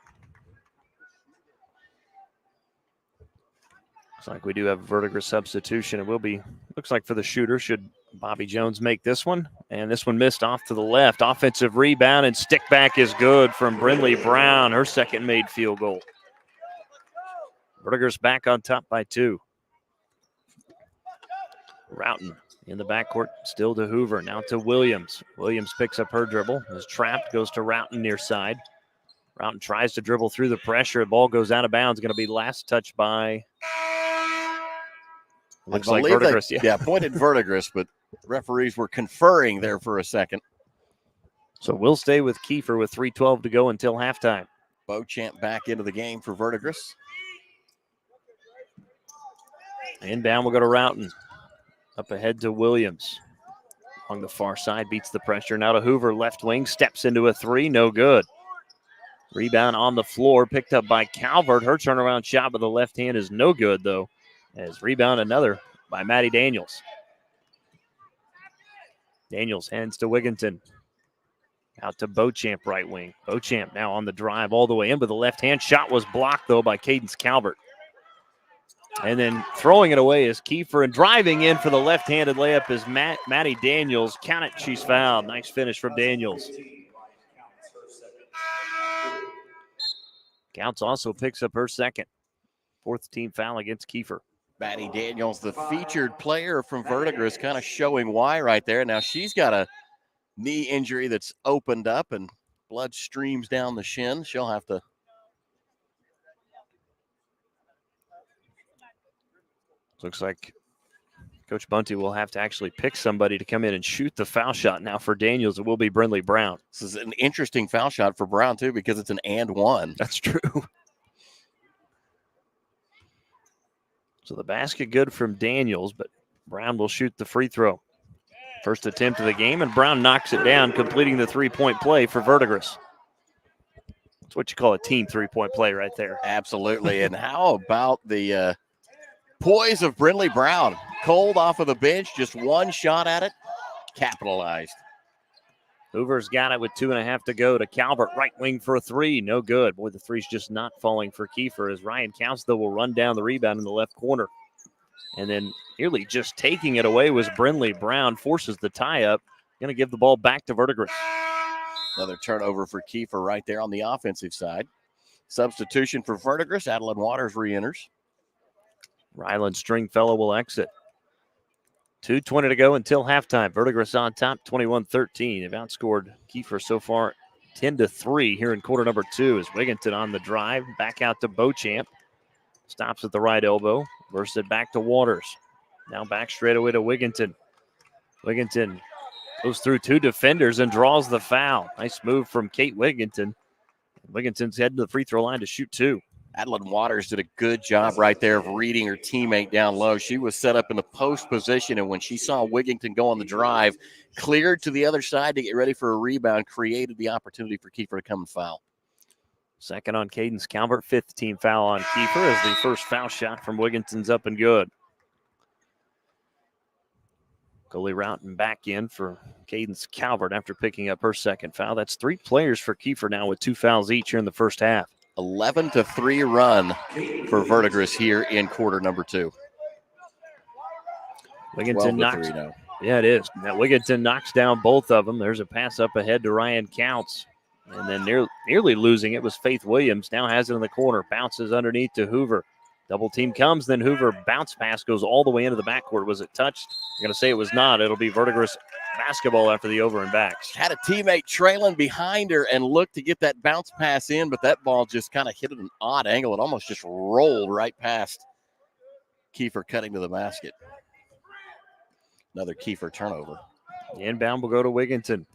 Looks like we do have a Verdigris substitution. It will be, looks like for the shooter, should Bobby Jones make this one. And this one missed off to the left. Offensive rebound and stick back is good from Brindley Brown. Her second made field goal. Verdigris back on top by two. Roughton in the backcourt, still to Hoover. Now to Williams. Williams picks up her dribble. Is trapped, goes to Roughton near side. Roughton tries to dribble through the pressure. The ball goes out of bounds. Going to be last touch by Looks I like believe Verdigris, they, pointed Verdigris, but referees were conferring there for a second. So we'll stay with Kiefer with 3:12 to go until halftime. Beauchamp back into the game for Verdigris. Inbound will go to Roughton. Up ahead to Williams. On the far side, beats the pressure. Now to Hoover, left wing, steps into a three, no good. Rebound on the floor, picked up by Calvert. Her turnaround shot with the left hand is no good, though. As rebound another by Maddie Daniels. Daniels hands to Wigginton. Out to Beauchamp, right wing. Beauchamp now on the drive all the way in, but the left-hand shot was blocked, though, by Cadence Calvert. And then throwing it away is Kiefer, and driving in for the left-handed layup is Maddie Daniels. Count it, she's fouled. Nice finish from Daniels. Counts also picks up her second. Fourth team foul against Kiefer. Maddie Daniels, the featured player from Verdigris, kind of showing why right there. Now she's got a knee injury that's opened up and blood streams down the shin. She'll have to. Looks like Coach Bunty will have to actually pick somebody to come in and shoot the foul shot now for Daniels. It will be Brindley Brown. This is an interesting foul shot for Brown, too, because it's an and one. That's true. So the basket good from Daniels, but Brown will shoot the free throw. First attempt of the game, and Brown knocks it down, completing the three-point play for Verdigris. That's what you call a team three-point play right there. Absolutely. And how about the poise of Brindley Brown? Cold off of the bench, just one shot at it, capitalized. Hoover's got it with 2.5 to go to Calvert, right wing for a three. No good. Boy, the three's just not falling for Kiefer as Ryan Counts, though, will run down the rebound in the left corner. And then nearly just taking it away was Brindley Brown, forces the tie-up. Going to give the ball back to Verdigris. Another turnover for Kiefer right there on the offensive side. Substitution for Verdigris. Adeline Waters re-enters. Ryland Stringfellow will exit. 2:20 to go until halftime. Verdigris on top, 21-13. They've outscored Kiefer so far 10-3 here in quarter number 2 as Wigginton on the drive. Back out to Beauchamp. Stops at the right elbow. Bursts it back to Waters. Now back straight away to Wigginton. Wigginton goes through two defenders and draws the foul. Nice move from Kate Wigginton. Wigginton's heading to the free throw line to shoot two. Adeline Waters did a good job right there of reading her teammate down low. She was set up in the post position, and when she saw Wigginton go on the drive, cleared to the other side to get ready for a rebound, created the opportunity for Kiefer to come and foul. Second on Cadence Calvert, fifth team foul on Kiefer as the first foul shot from Wigginton's up and good. Goalie Roughton back in for Cadence Calvert after picking up her second foul. That's 3 players for Kiefer now with 2 fouls each here in the first half. 11-3 run for Verdigris here in quarter number 2. Wigginton knocks. Yeah, it is. Now Wigginton knocks down both of them. There's a pass up ahead to Ryan Counts. And then nearly losing it was Faith Williams. Now has it in the corner. Bounces underneath to Hoover. Double team comes. Then Hoover bounce pass goes all the way into the backcourt. Was it touched? I'm going to say it was not. It'll be Verdigris basketball after the over and backs. Had a teammate trailing behind her and looked to get that bounce pass in, but that ball just kind of hit at an odd angle. It almost just rolled right past Kiefer cutting to the basket. Another Kiefer turnover. The inbound will go to Wigginton.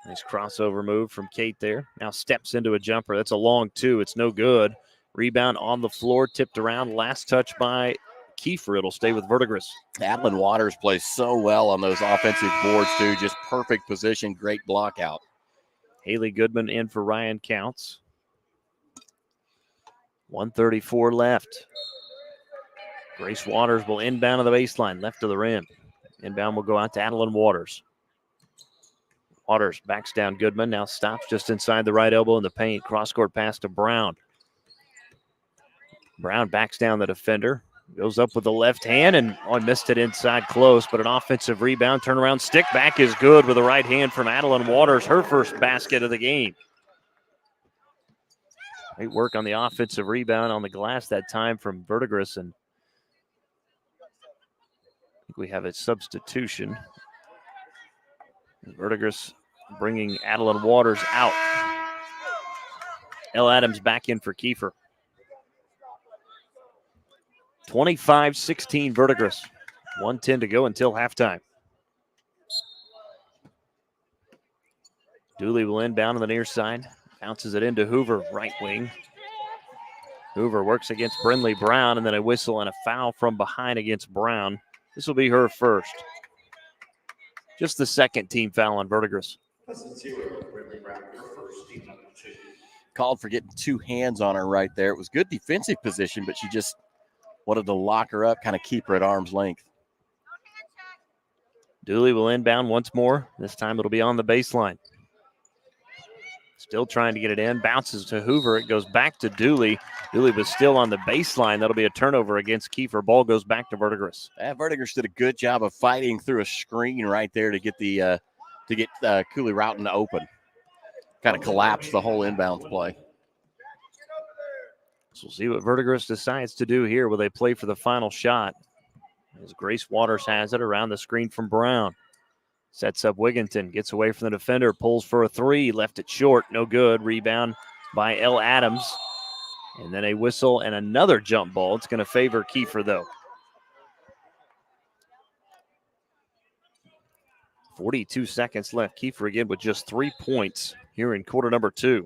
Nice crossover move from Kate there. Now steps into a jumper. That's a long two. It's no good. Rebound on the floor, tipped around. Last touch by Kiefer. It'll stay with Verdigris. Adeline Waters plays so well on those offensive boards, too. Just perfect position, great block out. Haley Goodman in for Ryan Counts. 1:34 left. Grace Waters will inbound to the baseline, left of the rim. Inbound will go out to Adeline Waters. Waters backs down Goodman, now stops just inside the right elbow in the paint. Cross-court pass to Brown. Brown backs down the defender. Goes up with the left hand and missed it inside close, but an offensive rebound. Turnaround stick back is good with the right hand from Adeline Waters, her first basket of the game. Great work on the offensive rebound on the glass that time from Verdigris, and I think we have a substitution. Verdigris bringing Adeline Waters out. Elle Adams back in for Kiefer. 25-16 Verdigris. 1:10 to go until halftime. Dooley will inbound on the near side. Bounces it into Hoover, right wing. Hoover works against Brindley Brown, and then a whistle and a foul from behind against Brown. This will be her first. Just the second team foul on Verdigris. Called for getting two hands on her right there. It was good defensive position, but she just wanted to lock her up, kind of keep her at arm's length. Dooley will inbound once more. This time it'll be on the baseline. Still trying to get it in. Bounces to Hoover. It goes back to Dooley. Dooley was still on the baseline. That'll be a turnover against Kiefer. Ball goes back to Verdigris. Verdigris did a good job of fighting through a screen right there to get Cooley Roughton open. Kind of collapsed the whole inbounds play. So we'll see what Verdigris decides to do here. Will they play for the final shot? As Grace Waters has it around the screen from Brown. Sets up Wigginton, gets away from the defender, pulls for a three, left it short, no good. Rebound by L. Adams. And then a whistle and another jump ball. It's going to favor Kiefer, though. 42 seconds left. Kiefer again with just 3 points here in quarter number 2.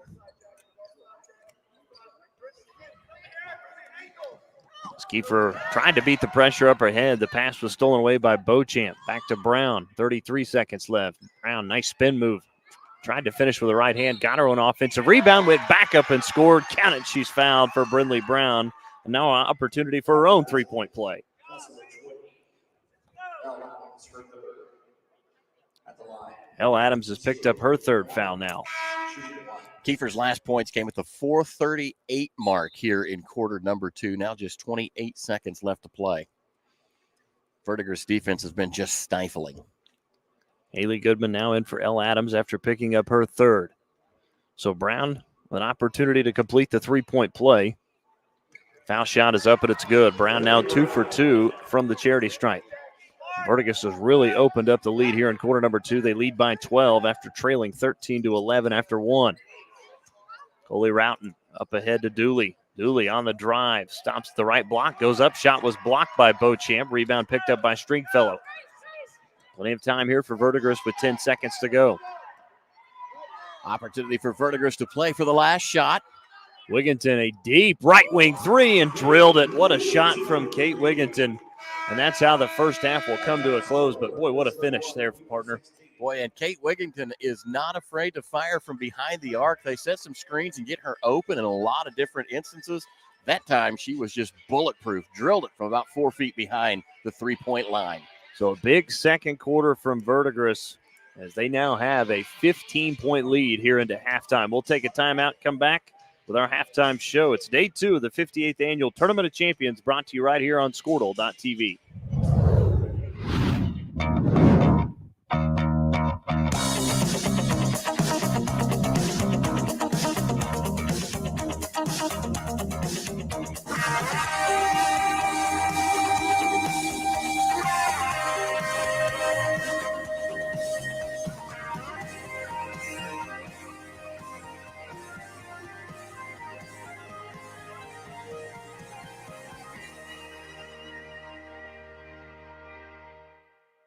Kiefer tried to beat the pressure up ahead. The pass was stolen away by Beauchamp. Back to Brown. 33 seconds left. Brown, nice spin move. Tried to finish with the right hand. Got her own offensive rebound. Went back up and scored. Count it. She's fouled for Brindley Brown. And now an opportunity for her own three-point play. L. Adams has picked up her third foul now. Kiefer's last points came at the 4:38 mark here in quarter number 2. Now just 28 seconds left to play. Verdigris defense has been just stifling. Haley Goodman now in for L. Adams after picking up her third. So Brown, an opportunity to complete the three-point play. Foul shot is up and it's good. Brown now 2 for 2 from the charity stripe. Verdigris has really opened up the lead here in quarter number 2. They lead by 12 after trailing 13-11 after 1. Coley Roughton up ahead to Dooley. Dooley on the drive. Stops the right block. Goes up. Shot was blocked by Beauchamp. Rebound picked up by Stringfellow. Plenty of time here for Verdigris with 10 seconds to go. Opportunity for Verdigris to play for the last shot. Wigginton, a deep right wing three and drilled it. What a shot from Kate Wigginton. And that's how the first half will come to a close. But boy, what a finish there, partner. Boy, and Kate Wigginton is not afraid to fire from behind the arc. They set some screens and get her open in a lot of different instances. That time, she was just bulletproof. Drilled it from about 4 feet behind the three-point line. So a big second quarter from Verdigris as they now have a 15-point lead here into halftime. We'll take a timeout, come back with our halftime show. It's day 2 of the 58th Annual Tournament of Champions, brought to you right here on Squirtle.tv.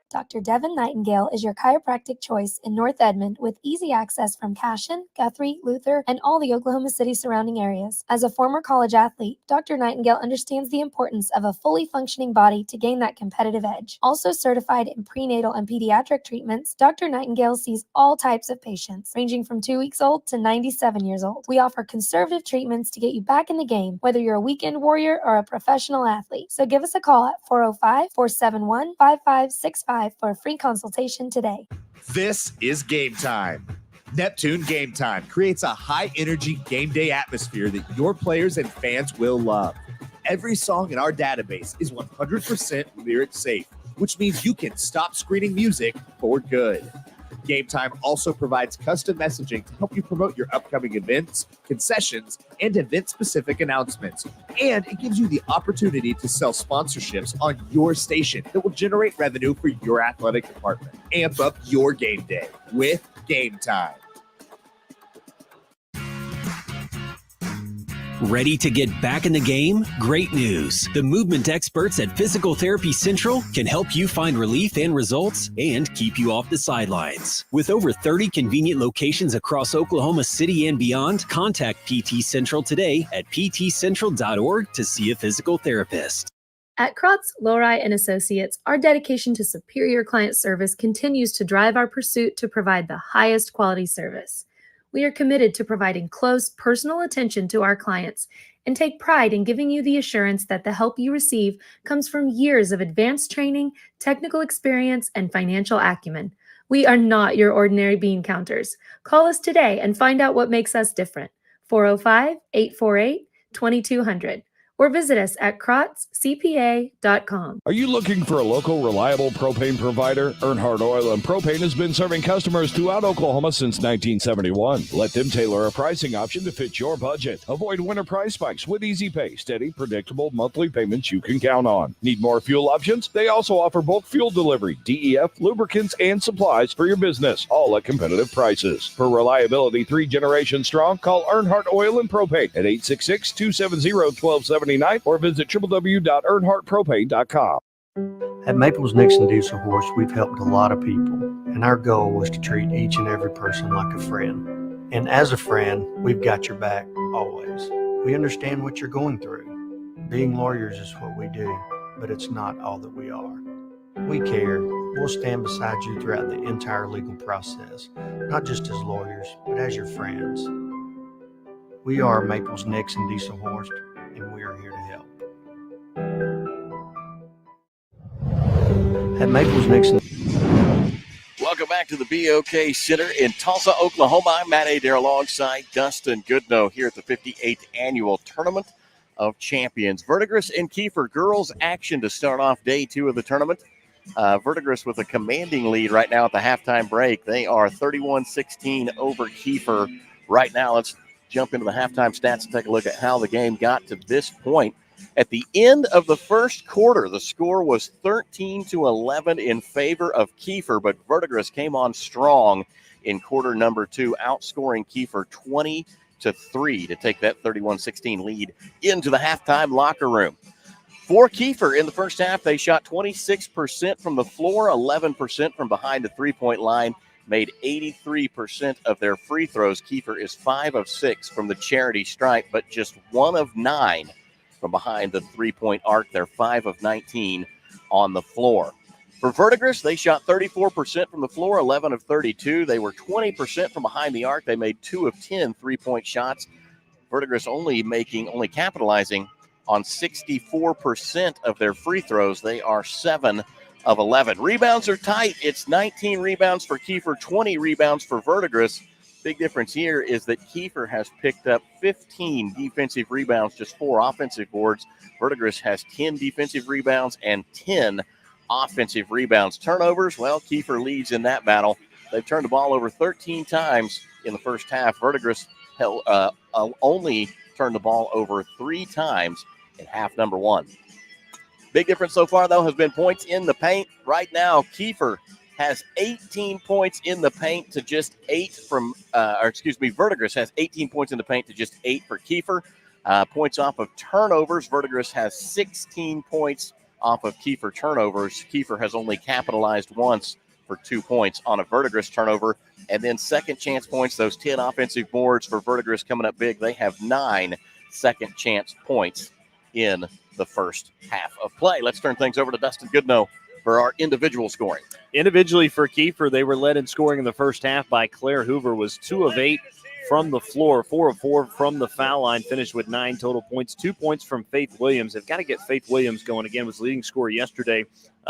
Dr. Devin Nightingale is your chiropractic choice in North Edmond with easy access from Cashion, Guthrie, Luther, and all the Oklahoma City surrounding areas. As a former college athlete, Dr. Nightingale understands the importance of a fully functioning body to gain that competitive edge. Also certified in prenatal and pediatric treatments, Dr. Nightingale sees all types of patients, ranging from 2 weeks old to 97 years old. We offer conservative treatments to get you back in the game, whether you're a weekend warrior or a professional athlete. So give us a call at 405-471-5565 for a free consultation today. This is Game Time. Neptune Game Time creates a high-energy game day atmosphere that your players and fans will love. Every song in our database is 100% lyric safe, which means you can stop screening music for good. Game Time also provides custom messaging to help you promote your upcoming events, concessions, and event-specific announcements. And it gives you the opportunity to sell sponsorships on your station that will generate revenue for your athletic department. Amp up your game day with Game Time. Ready to get back in the game? Great news. The movement experts at Physical Therapy Central can help you find relief and results and keep you off the sidelines. With over 30 convenient locations across Oklahoma City and beyond, contact PT Central today at ptcentral.org to see a physical therapist. At Krotz, Lowry & Associates, our dedication to superior client service continues to drive our pursuit to provide the highest quality service. We are committed to providing close, personal attention to our clients and take pride in giving you the assurance that the help you receive comes from years of advanced training, technical experience, and financial acumen. We are not your ordinary bean counters. Call us today and find out what makes us different. 405-848-2200 or visit us at krotzcpa.com. Are you looking for a local, reliable propane provider? Earnhardt Oil and Propane has been serving customers throughout Oklahoma since 1971. Let them tailor a pricing option to fit your budget. Avoid winter price spikes with easy pay, steady, predictable monthly payments you can count on. Need more fuel options? They also offer bulk fuel delivery, DEF, lubricants, and supplies for your business, all at competitive prices. For reliability 3 generations strong, call Earnhardt Oil and Propane at 866-270-1270. Or visit www.earnhardtpropane.com. At Maples Nixon Diesel Horse, we've helped a lot of people, and our goal was to treat each and every person like a friend. And as a friend, we've got your back always. We understand what you're going through. Being lawyers is what we do, but it's not all that we are. We care. We'll stand beside you throughout the entire legal process, not just as lawyers, but as your friends. We are Maples Nixon Diesel Horse, and we are here to help. At Maples Nixon. Welcome back to the BOK Center in Tulsa, Oklahoma. I'm Matt Adair alongside Dustin Goodnow here at the 58th Annual Tournament of Champions. Verdigris and Kiefer girls action to start off day 2 of the tournament. Verdigris with a commanding lead right now at the halftime break. They are 31-16 over Kiefer right now. Let's jump into the halftime stats and take a look at how the game got to this point. At the end of the first quarter, the score was 13-11 in favor of Kiefer, but Verdigris came on strong in quarter number 2, outscoring Kiefer 20-3 to take that 31-16 lead into the halftime locker room. For Kiefer in the first half, they shot 26% from the floor, 11% from behind the three-point line, made 83% of their free throws. Kiefer is 5 of 6 from the charity stripe, but just 1 of 9 from behind the three-point arc. They're 5 of 19 on the floor. For Verdigris, they shot 34% from the floor, 11 of 32. They were 20% from behind the arc. They made 2 of 10 three-point shots. Verdigris only capitalizing on 64% of their free throws. They are 7 of 11. Rebounds are tight. It's 19 rebounds for Kiefer, 20 rebounds for Verdigris. Big difference here is that Kiefer has picked up 15 defensive rebounds, just 4 offensive boards. Verdigris has 10 defensive rebounds and 10 offensive rebounds. Turnovers, well, Kiefer leads in that battle. They've turned the ball over 13 times in the first half. Verdigris only turned the ball over 3 times in half number 1. Big difference so far, though, has been points in the paint. Right now, Kiefer has 18 points in the paint to just 8 from, Verdigris has 18 points in the paint to just 8 for Kiefer. Points off of turnovers, Verdigris has 16 points off of Kiefer turnovers. Kiefer has only capitalized once for 2 points on a Verdigris turnover. And then second chance points, those 10 offensive boards for Verdigris coming up big. They have 9 second chance points in the first half of play. Let's turn things over to Dustin Goodnow for our individual scoring. Individually for Kiefer, they were led in scoring in the first half by Claire Hoover, was 2 of 8 from the floor, 4 of 4 from the foul line, finished with 9 total points, 2 points from Faith Williams. They've got to get Faith Williams going again, was leading scorer yesterday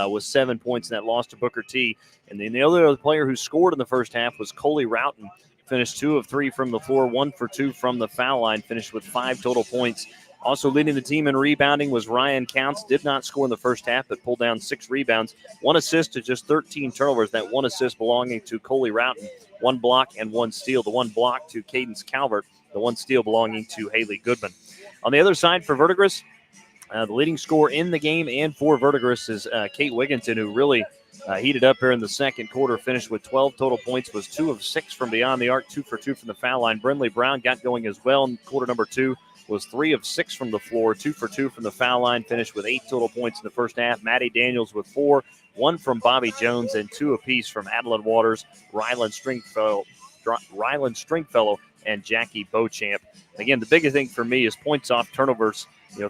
with 7 points in that loss to Booker T. And then the other player who scored in the first half was Coley Roughton, finished 2 of 3 from the floor, 1 for 2 from the foul line, finished with 5 total points. Also leading the team in rebounding was Ryan Counts. Did not score in the first half, but pulled down 6 rebounds. 1 assist to just 13 turnovers. That 1 assist belonging to Coley Roughton. 1 block and 1 steal. The 1 block to Cadence Calvert. The 1 steal belonging to Haley Goodman. On the other side for Verdigris, the leading scorer in the game and for Verdigris is Kate Wigginton, who really heated up here in the second quarter, finished with 12 total points, was 2 of 6 from beyond the arc, 2 for 2 from the foul line. Brinley Brown got going as well in quarter number 2. was 3 of 6 from the floor, 2 for 2 from the foul line, finished with 8 total points in the first half. Maddie Daniels with 4, 1 from Bobby Jones, and 2 apiece from Adeline Waters, Ryland Stringfellow, and Jackie Beauchamp. Again, the biggest thing for me is points off turnovers.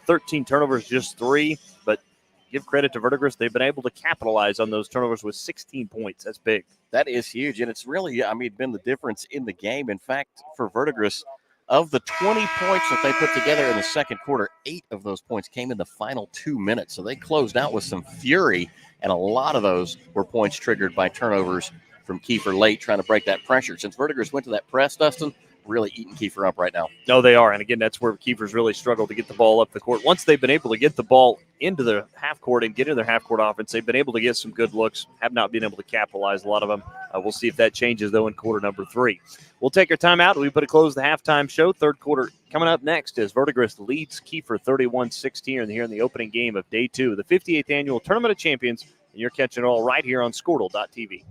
13 turnovers, just 3, but give credit to Verdigris. They've been able to capitalize on those turnovers with 16 points. That's big. That is huge, and it's really, been the difference in the game. In fact, for Verdigris, of the 20 points that they put together in the second quarter, 8 of those points came in the final 2 minutes. So they closed out with some fury, and a lot of those were points triggered by turnovers from Kiefer late, trying to break that pressure. Since Verdigris went to that press, Dustin, really eating Kiefer up right now. No, they are. And again, that's where Kiefer's really struggled to get the ball up the court. Once they've been able to get the ball into the half court and get into their half court offense, they've been able to get some good looks, have not been able to capitalize a lot of them. We'll see if that changes, though, in quarter number 3. We'll take our time out. We put a close to the halftime show. Third quarter coming up next as Verdigris leads Kiefer 31-16 here in the opening game of day 2 of the 58th Annual Tournament of Champions. And you're catching it all right here on Squirtle.tv.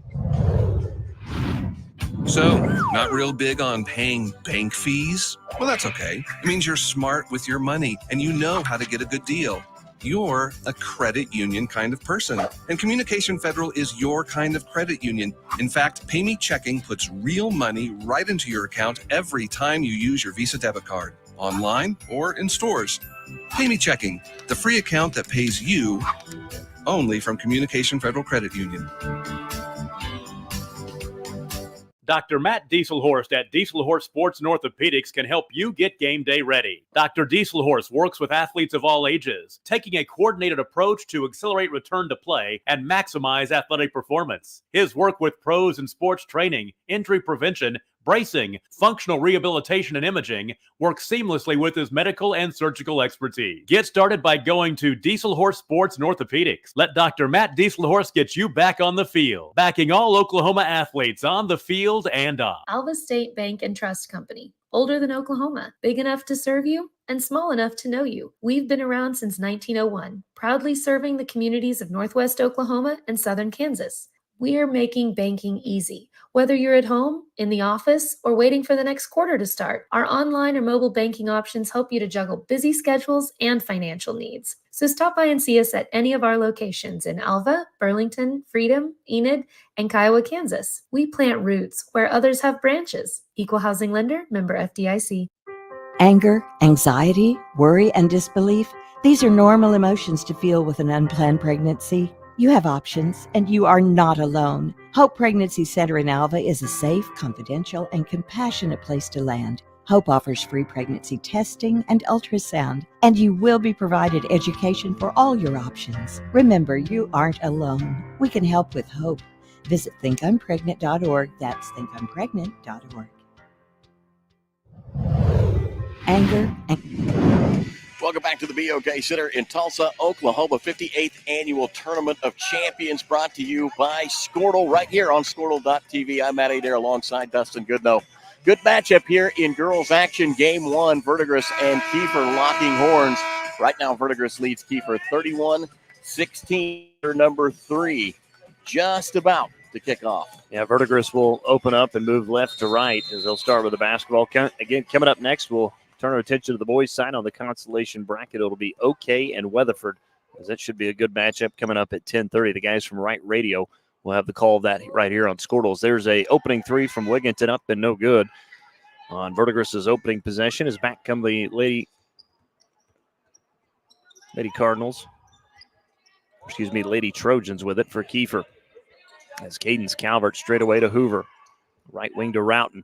So, not real big on paying bank fees? Well, that's okay. It means you're smart with your money and you know how to get a good deal. You're a credit union kind of person, and Communication Federal is your kind of credit union. In fact, Pay Me Checking puts real money right into your account every time you use your Visa debit card, online or in stores. Pay Me Checking, the free account that pays you only from Communication Federal Credit Union. Dr. Matt Dieselhorst at Dieselhorst Sports and Orthopedics can help you get game day ready. Dr. Dieselhorst works with athletes of all ages, taking a coordinated approach to accelerate return to play and maximize athletic performance. His work with pros in sports training, injury prevention, bracing, functional rehabilitation, and imaging works seamlessly with his medical and surgical expertise. Get started by going to Dieselhorst Sports and Orthopedics. Let Dr. Matt Dieselhorst get you back on the field, backing all Oklahoma athletes on the field and off. Alva State Bank and Trust Company. Older than Oklahoma, big enough to serve you and small enough to know you. We've been around since 1901, proudly serving the communities of Northwest Oklahoma and Southern Kansas. We are making banking easy. Whether you're at home, in the office, or waiting for the next quarter to start, our online or mobile banking options help you to juggle busy schedules and financial needs. So stop by and see us at any of our locations in Alva, Burlington, Freedom, Enid, and Kiowa, Kansas. We plant roots where others have branches. Equal Housing Lender, member FDIC. Anger, anxiety, worry, and disbelief, these are normal emotions to feel with an unplanned pregnancy. You have options, and you are not alone. Hope Pregnancy Center in Alva is a safe, confidential, and compassionate place to land. Hope offers free pregnancy testing and ultrasound, and you will be provided education for all your options. Remember, you aren't alone. We can help with hope. Visit thinkumpregnant.org. That's thinkumpregnant.org. Anger and... Welcome back to the BOK Center in Tulsa, Oklahoma. 58th Annual Tournament of Champions brought to you by Squirtle right here on Squirtle.tv. I'm Matt Adair alongside Dustin Goodnow. Good matchup here in girls action. Game 1, Verdigris and Kiefer locking horns. Right now, Verdigris leads Kiefer 31-16. Number 3 just about to kick off. Yeah, Verdigris will open up and move left to right as they'll start with the basketball. Again, coming up next, we'll turn our attention to the boys' side on the consolation bracket. It'll be OK and Weatherford, as that should be a good matchup coming up at 10:30. The guys from Wright Radio will have the call of that right here on Squirtles. There's a opening 3 from Wigginton up and no good. On Verdigris' opening possession is back come the Lady Cardinals. Lady Trojans with it for Kiefer. As Cadence Calvert straight away to Hoover. Right wing to Roughton.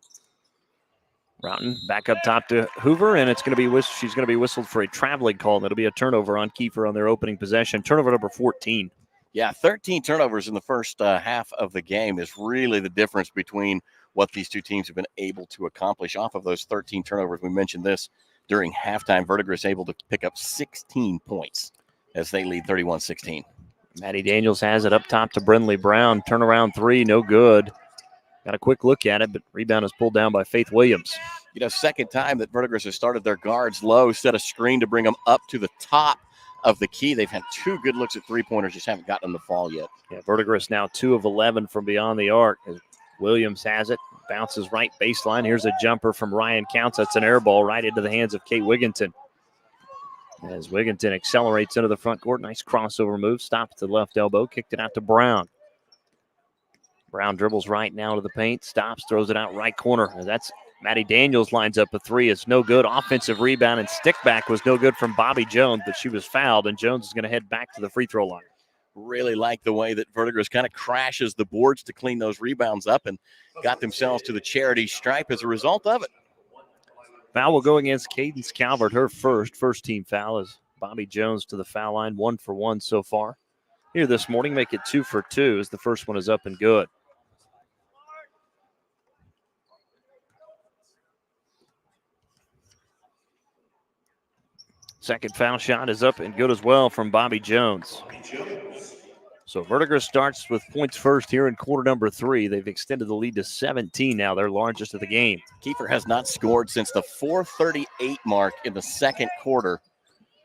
Roughton back up top to Hoover, and it's going to be she's going to be whistled for a traveling call. That'll be a turnover on Kiefer on their opening possession. Turnover number 14. Yeah, 13 turnovers in the first half of the game is really the difference between what these two teams have been able to accomplish. Off of those 13 turnovers, we mentioned this during halftime, Verdigris able to pick up 16 points as they lead 31-16. Maddie Daniels has it up top to Brinley Brown. Turnaround 3, no good. Got a quick look at it, but rebound is pulled down by Faith Williams. Second time that Verdigris has started their guards low, set a screen to bring them up to the top of the key. They've had 2 good looks at three-pointers, just haven't gotten them to fall yet. Yeah, Verdigris now 2 of 11 from beyond the arc. As Williams has it, Bounces right baseline. Here's a jumper from Ryan Counts. That's an air ball right into the hands of Kate Wigginton. As Wigginton accelerates into the front court. Nice crossover move. Stopped at the left elbow. Kicked it out to Brown. Brown dribbles right now to the paint. Stops, throws it out right corner. That's Maddie Daniels lines up a three. It's no good. Offensive rebound and stick back was no good from Bobby Jones, but she was fouled, and Jones is going to head back to the free throw line. Really like the way that Verdigris kind of crashes the boards to clean those rebounds up and got themselves to the charity stripe as a result of it. Foul will go against Cadence Calvert, her first team foul, as Bobby Jones to the foul line, 1 for 1 so far. Here this morning, make it 2 for 2 as the first one is up and good. Second foul shot is up and good as well from Bobby Jones. So Verdigris starts with points first here in quarter number 3. They've extended the lead to 17 now, their largest of the game. Kiefer has not scored since the 4:38 mark in the second quarter.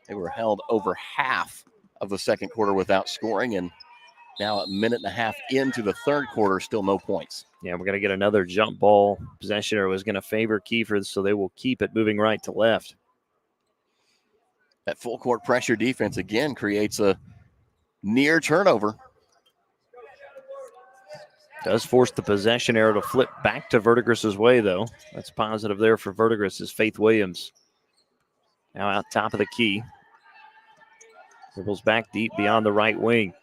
They were held over half of the second quarter without scoring, and now a minute and a half into the third quarter, still no points. Yeah, we're going to get another jump ball possession. It was going to favor Kiefer, so they will keep it moving right to left. That full court pressure defense again creates a near turnover. Does force the possession arrow to flip back to Verdigris' way, though. That's positive there for Verdigris is Faith Williams. Now out top of the key. Dribbles back deep beyond the right wing.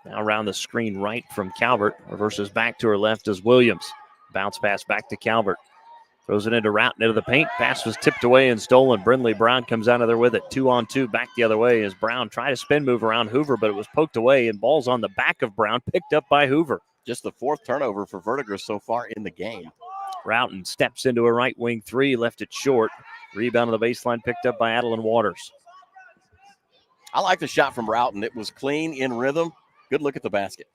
Now around the screen right from Calvert. Reverses back to her left as Williams. Bounce pass back to Calvert. Throws it into Roughton into the paint. Pass was tipped away and stolen. Brindley Brown comes out of there with it. 2-on-2 back the other way as Brown tried to spin move around Hoover, but it was poked away and ball's on the back of Brown, picked up by Hoover. Just the fourth turnover for Verdigris so far in the game. Roughton steps into a right wing three, left it short. Rebound on the baseline picked up by Adeline Waters. I like the shot from Roughton. It was clean, in rhythm. Good look at the basket.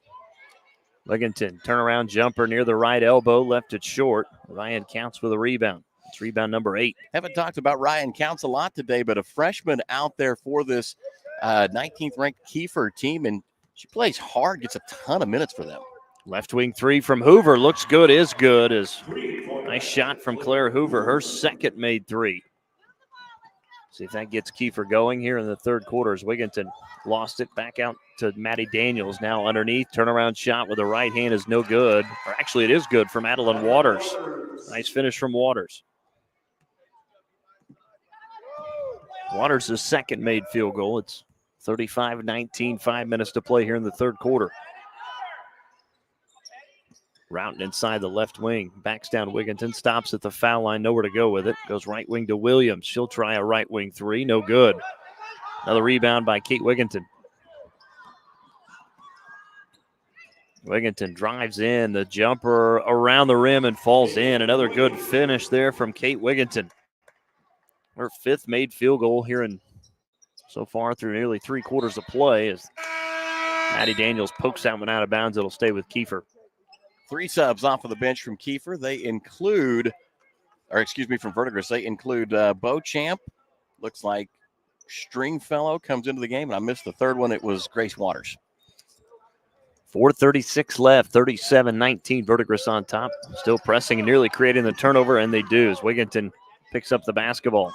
Wigginton, turnaround jumper near the right elbow, left it short. Ryan Counts with a rebound. It's rebound number 8. Haven't talked about Ryan Counts a lot today, but a freshman out there for this 19th ranked Kiefer team, and she plays hard, gets a ton of minutes for them. Left wing three from Hoover. Looks good, is good. Nice shot from Claire Hoover, her second made three. See if that gets Kiefer going here in the third quarter as Wigginton lost it back out to Maddie Daniels. Now underneath, turnaround shot with the right hand is no good. Or actually, it is good from Adeline Waters. Nice finish from Waters. Waters' second made field goal. It's 35-19, 5 minutes to play here in the third quarter. Roughton inside the left wing. Backs down Wigginton. Stops at the foul line. Nowhere to go with it. Goes right wing to Williams. She'll try a right wing three. No good. Another rebound by Kate Wigginton. Wigginton drives in. The jumper around the rim and falls in. Another good finish there from Kate Wigginton. Her fifth made field goal here in so far through nearly 3 quarters of play as Maddie Daniels pokes that one out of bounds. It'll stay with Kiefer. 3 subs off of the bench from Kiefer. They include, from Verdigris, they include Beauchamp. Looks like Stringfellow comes into the game, and I missed the third one. It was Grace Waters. 4:36 left, 37-19. Verdigris on top. Still pressing and nearly creating the turnover, and they do as Wigginton picks up the basketball.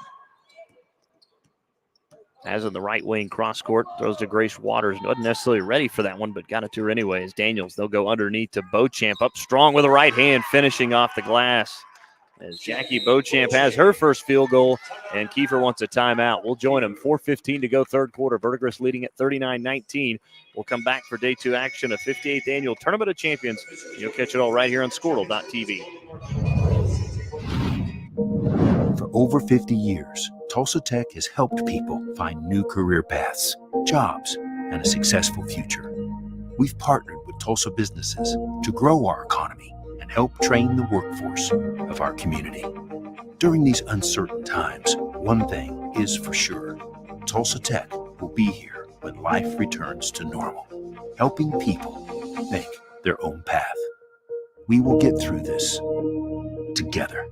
As in the right wing cross court, throws to Grace Waters. Wasn't necessarily ready for that one, but got it to her anyway. As Daniels, they'll go underneath to Beauchamp. Up strong with a right hand, finishing off the glass. As Jackie Beauchamp has her first field goal, and Kiefer wants a timeout. We'll join him. 4:15 to go third quarter. Verdigris leading at 39-19. We'll come back for day 2 action of 58th Annual Tournament of Champions. You'll catch it all right here on Squirtle.tv. For over 50 years, Tulsa Tech has helped people find new career paths, jobs, and a successful future. We've partnered with Tulsa businesses to grow our economy and help train the workforce of our community. During these uncertain times, one thing is for sure. Tulsa Tech will be here when life returns to normal, helping people make their own path. We will get through this together.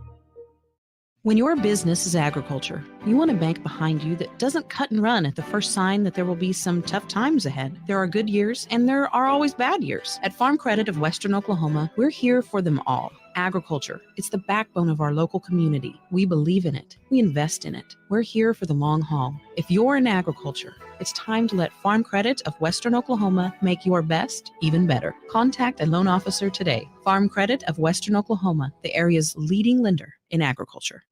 When your business is agriculture, you want a bank behind you that doesn't cut and run at the first sign that there will be some tough times ahead. There are good years and there are always bad years. At Farm Credit of Western Oklahoma, we're here for them all. Agriculture, it's the backbone of our local community. We believe in it. We invest in it. We're here for the long haul. If you're in agriculture, it's time to let Farm Credit of Western Oklahoma make your best even better. Contact a loan officer today. Farm Credit of Western Oklahoma, the area's leading lender in agriculture.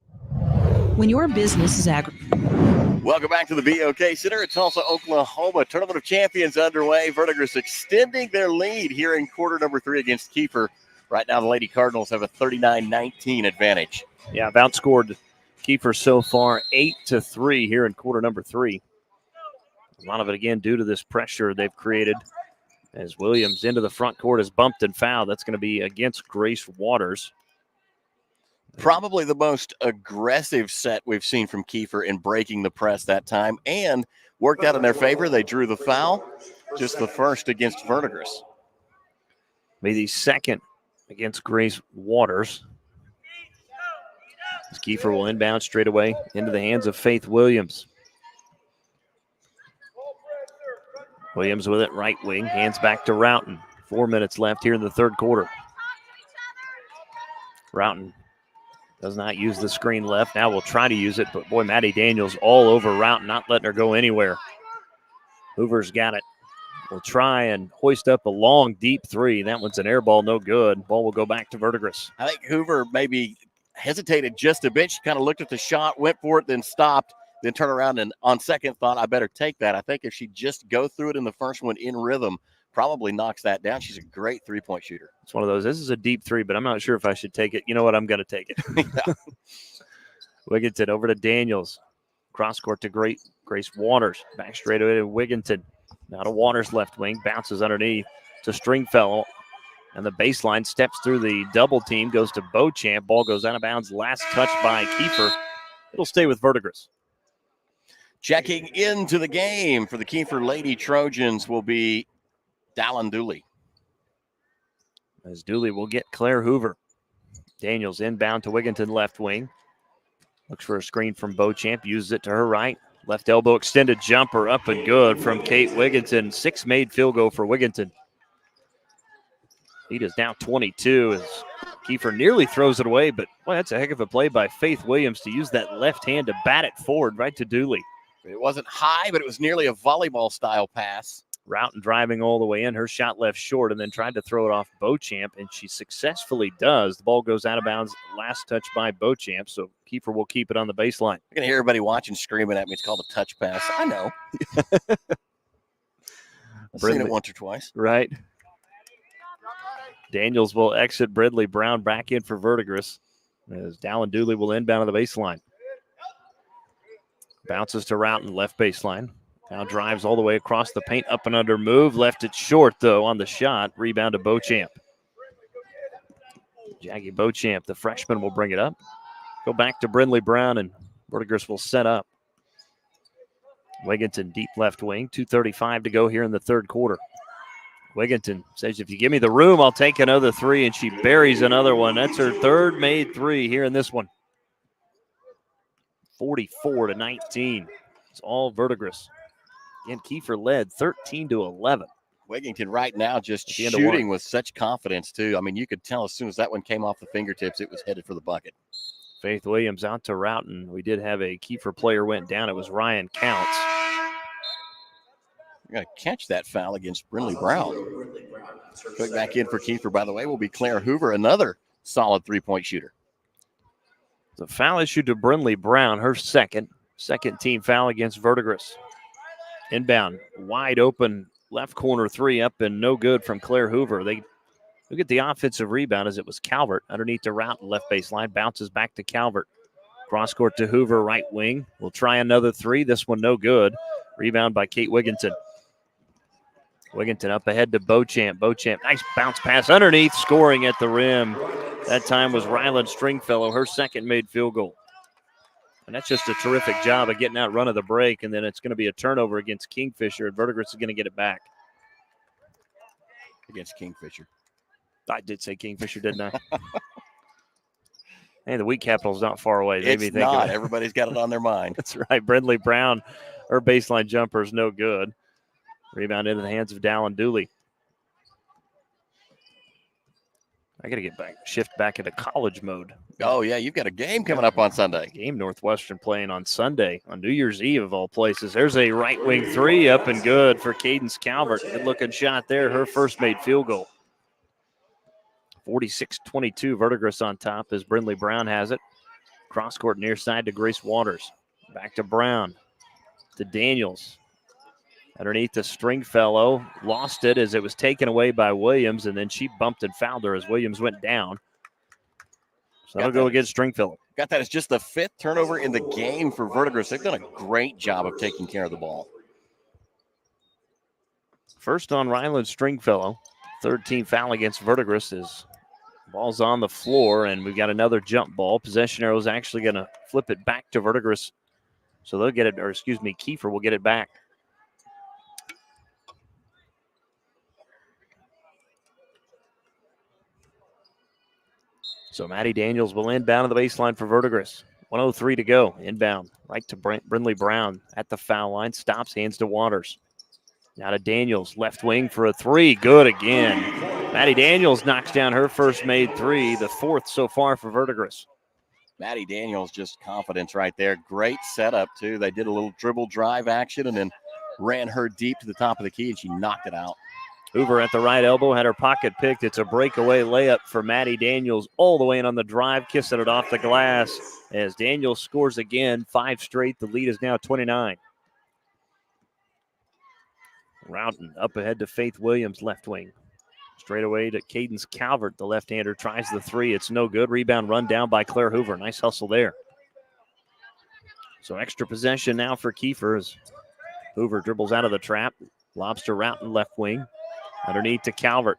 When your business is Welcome back to the BOK Center at Tulsa, Oklahoma. Tournament of Champions underway. Verdigris extending their lead here in quarter number 3 against Kiefer. Right now, the Lady Cardinals have a 39-19 advantage. Yeah, I've outscored Kiefer so far 8-3 here in quarter number 3. A lot of it, again, due to this pressure they've created as Williams into the front court is bumped and fouled. That's going to be against Grace Waters. Probably the most aggressive set we've seen from Kiefer in breaking the press that time, and worked out in their favor. They drew the foul, just the first against Verdigris. Be the second against Grace Waters. As Kiefer will inbound straight away into the hands of Faith Williams. Williams with it, right wing, hands back to Roughton. 4 minutes left here in the third quarter. Roughton does not use the screen left. Now we'll try to use it, but boy, Maddie Daniels all over Roughton, not letting her go anywhere. Hoover's got it. Will try and hoist up a long, deep three. That one's an air ball, no good. Ball will go back to Verdigris. I think Hoover maybe hesitated just a bit. She kind of looked at the shot, went for it, then stopped, then turned around and on second thought, I better take that. I think if she just go through it in the first one in rhythm, probably knocks that down. She's a great three-point shooter. It's one of those, this is a deep three, but I'm not sure if I should take it. You know what? I'm going to take it. Wigginton over to Daniels. Cross court to Grace Waters. Back straight away to Wigginton. Now to Waters left wing. Bounces underneath to Stringfellow. And the baseline steps through the double team. Goes to Beauchamp. Ball goes out of bounds. Last touch by Kiefer. It'll stay with Verdigris. Checking into the game for the Kiefer Lady Trojans will be Dallin Dooley. As Dooley will get Claire Hoover. Daniels inbound to Wigginton left wing. Looks for a screen from Beauchamp. Uses it to her right. Left elbow extended jumper up and good from Kate Wigginton. 6 made field goal for Wigginton. Lead is now 22 as Kiefer nearly throws it away, but boy, that's a heck of a play by Faith Williams to use that left hand to bat it forward right to Dooley. It wasn't high, but it was nearly a volleyball-style pass. Roughton driving all the way in. Her shot left short and then tried to throw it off Beauchamp, and she successfully does. The ball goes out of bounds. Last touch by Beauchamp, so Kiefer will keep it on the baseline. You're going to hear everybody watching screaming at me. It's called a touch pass. I know. I've seen it once or twice. Right. Daniels will exit. Bridley Brown back in for Verdigris as Dallin Dooley will inbound on the baseline. Bounces to Roughton, left baseline. Now drives all the way across the paint, up and under move. Left it short, though, on the shot. Rebound to Beauchamp. Jackie Beauchamp, the freshman, will bring it up. Go back to Bridley Brown, and Verdigris will set up. Wigginton, deep left wing. 2:35 to go here in the third quarter. Wigginton says, if you give me the room, I'll take another three, and she buries another one. That's her third made three here in this one. 44-19. It's all Verdigris. Again, Kiefer led 13-11. Wigginton right now just shooting with such confidence, too. I mean, you could tell as soon as that one came off the fingertips, it was headed for the bucket. Faith Williams out to Roughton. We did have a Kiefer player went down. It was Ryan Counts. We're going to catch that foul against Brinley Brown. Put back in for Kiefer, by the way, will be Claire Hoover, another solid three-point shooter. The foul issued to Brinley Brown, her second team foul against Verdigris. Inbound, wide open, left corner three up and no good from Claire Hoover. They look at the offensive rebound as it was Calvert underneath the Roughton left baseline. Bounces back to Calvert. Cross court to Hoover, right wing. Will try another three. This one no good. Rebound by Kate Wigginton. Wigginton up ahead to Beauchamp. Beauchamp, nice bounce pass underneath, scoring at the rim. That time was Ryland Stringfellow, her second made field goal. And that's just a terrific job of getting out run of the break, and then it's going to be a turnover against Kingfisher, and Verdigris is going to get it back. Against Kingfisher. I did say Kingfisher, didn't I? Hey, the Wheat Capital's not far away. It's not. Everybody's got it on their mind. That's right. Brindley Brown, her baseline jumper is no good. Rebound into the hands of Dallin Dooley. I got to shift back into college mode. Oh, yeah, you've got a game coming up on Sunday. Game Northwestern playing on Sunday, on New Year's Eve of all places. There's a right wing three up and good for Cadence Calvert. Good looking shot there. Her first made field goal. 46-22, Verdigris on top as Brindley Brown has it. Cross court near side to Grace Waters. Back to Brown. To Daniels. Underneath the Stringfellow. Lost it as it was taken away by Williams, and then she bumped and fouled her as Williams went down. So that'll go against Stringfellow. Got that. It's just the 5th turnover in the game for Verdigris. They've done a great job of taking care of the ball. First on Ryland Stringfellow. 3rd team foul against Verdigris is ball's on the floor, and we've got another jump ball. Possession arrow is actually going to flip it back to Verdigris. So they'll get it, or excuse me, Kiefer will get it back. So Maddie Daniels will inbound to the baseline for Verdigris. 1:03 to go. Inbound right to Brindley Brown at the foul line. Stops, hands to Waters. Now to Daniels, left wing for a three. Good again. Maddie Daniels knocks down her first made three, the 4th so far for Verdigris. Maddie Daniels, just confidence right there. Great setup, too. They did a little dribble drive action and then ran her deep to the top of the key, and she knocked it out. Hoover at the right elbow, had her pocket picked. It's a breakaway layup for Maddie Daniels all the way in on the drive, kissing it off the glass. As Daniels scores again, 5 straight. The lead is now 29. Routon up ahead to Faith Williams, left wing. Straight away to Cadence Calvert, the left-hander, tries the three. It's no good. Rebound run down by Claire Hoover. Nice hustle there. So extra possession now for Kiefer as Hoover dribbles out of the trap. Lobs to Routon, left wing. Underneath to Calvert.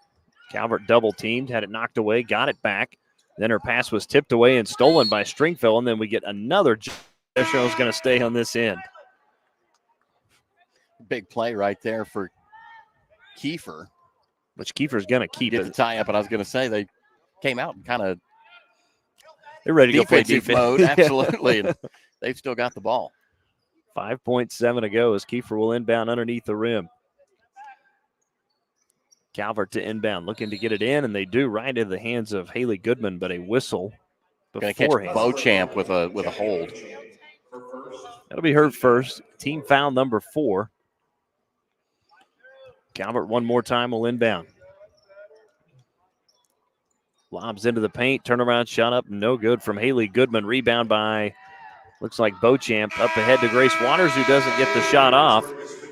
Calvert double teamed, had it knocked away, got it back. Then her pass was tipped away and stolen by Stringfellow, and then we get another possession is going to stay on this end. Big play right there for Kiefer. Which Kiefer's going to keep Get it. the tie up, and I was going to say they came out and kind of they're ready to go play defensive defense mode. Absolutely. And they've still got the ball. 5.7 to go as Kiefer will inbound underneath the rim. Calvert to inbound, looking to get it in, and they do right into the hands of Haley Goodman, but a whistle Going to catch Beauchamp with a hold. That'll be her first. Team foul number 4. Calvert one more time will inbound. Lobs into the paint, turnaround shot up, no good from Haley Goodman. Rebound by, looks like Beauchamp, up ahead to Grace Waters, who doesn't get the shot off.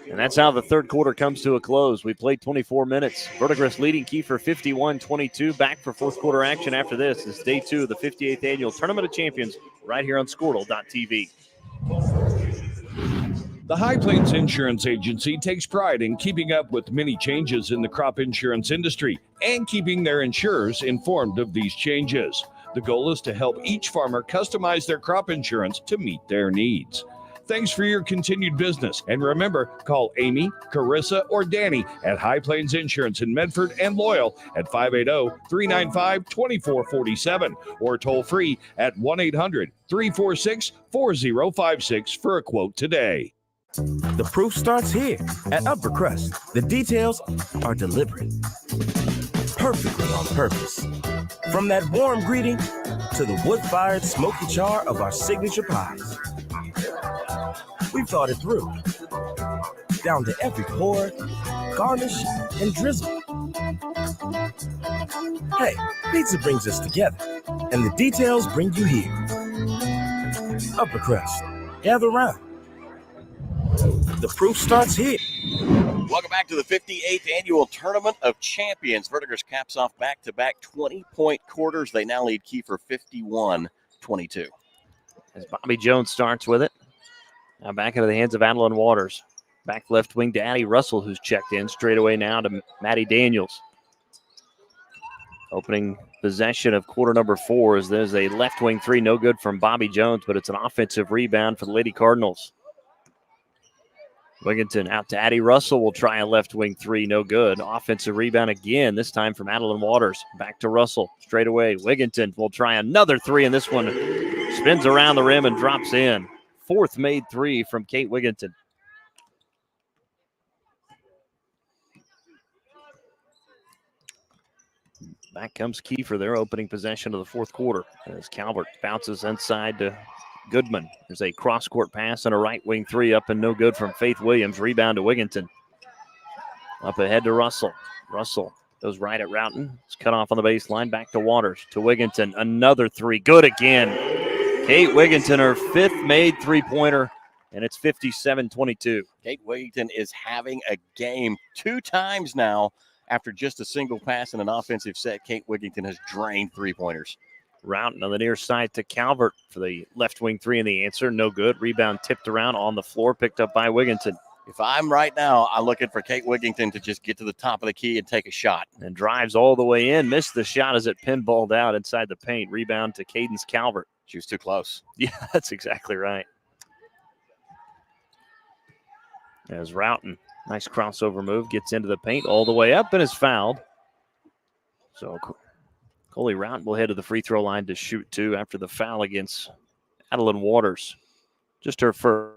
And that's how the third quarter comes to a close. We played 24 minutes. Verdigris leading Kiefer 51-22. Back for fourth quarter action after this. It's day 2 of the 58th Annual Tournament of Champions right here on Squirtle.tv. The High Plains Insurance Agency takes pride in keeping up with many changes in the crop insurance industry and keeping their insurers informed of these changes. The goal is to help each farmer customize their crop insurance to meet their needs. Thanks for your continued business. And remember, call Amy, Carissa, or Danny at High Plains Insurance in Medford and Loyal at 580-395-2447 or toll free at 1-800-346-4056 for a quote today. The proof starts here at Upper Crust. The details are deliberate, perfectly on purpose. From that warm greeting to the wood-fired smoky char of our signature pies. We've thought it through, down to every pour, garnish, and drizzle. Hey, pizza brings us together, and the details bring you here. Upper Crust, gather round. The proof starts here. Welcome back to the 58th Annual Tournament of Champions. Verdigris caps off back-to-back 20-point quarters. They now lead Kiefer 51-22. As Bobby Jones starts with it. Now back into the hands of Adeline Waters. Back left wing to Addie Russell, who's checked in. Straight away now to Maddie Daniels. Opening possession of quarter number 4 as there's a left wing three. No good from Bobby Jones, but it's an offensive rebound for the Lady Cardinals. Wigginton out to Addie Russell. Will try a left wing three. No good. Offensive rebound again, this time from Adeline Waters. Back to Russell. Straight away. Wigginton will try another three, and this one spins around the rim and drops in. Fourth made three from Kate Wigginton. Back comes Kiefer, their opening possession of the fourth quarter. As Calvert bounces inside to Goodman. There's a cross-court pass and a right wing three up and no good from Faith Williams. Rebound to Wigginton. Up ahead to Russell. Russell goes right at Roughton. It's cut off on the baseline. Back to Waters. To Wigginton. Another three. Good again. Kate Wigginton, her fifth made three-pointer, and it's 57-22. Kate Wigginton is having a game 2 times now. After just a single pass in an offensive set, Kate Wigginton has drained three-pointers. Roughton on the near side to Calvert for the left wing three, and the answer, no good. Rebound tipped around on the floor, picked up by Wigginton. If I'm right now, I'm looking for Kate Wigginton to just get to the top of the key and take a shot. And drives all the way in. Missed the shot as it pinballed out inside the paint. Rebound to Cadence Calvert. She was too close. Yeah, that's exactly right. As Roughton, nice crossover move, gets into the paint all the way up and is fouled. So Coley Roughton will head to the free throw line to shoot two after the foul against Adeline Waters. Just her first.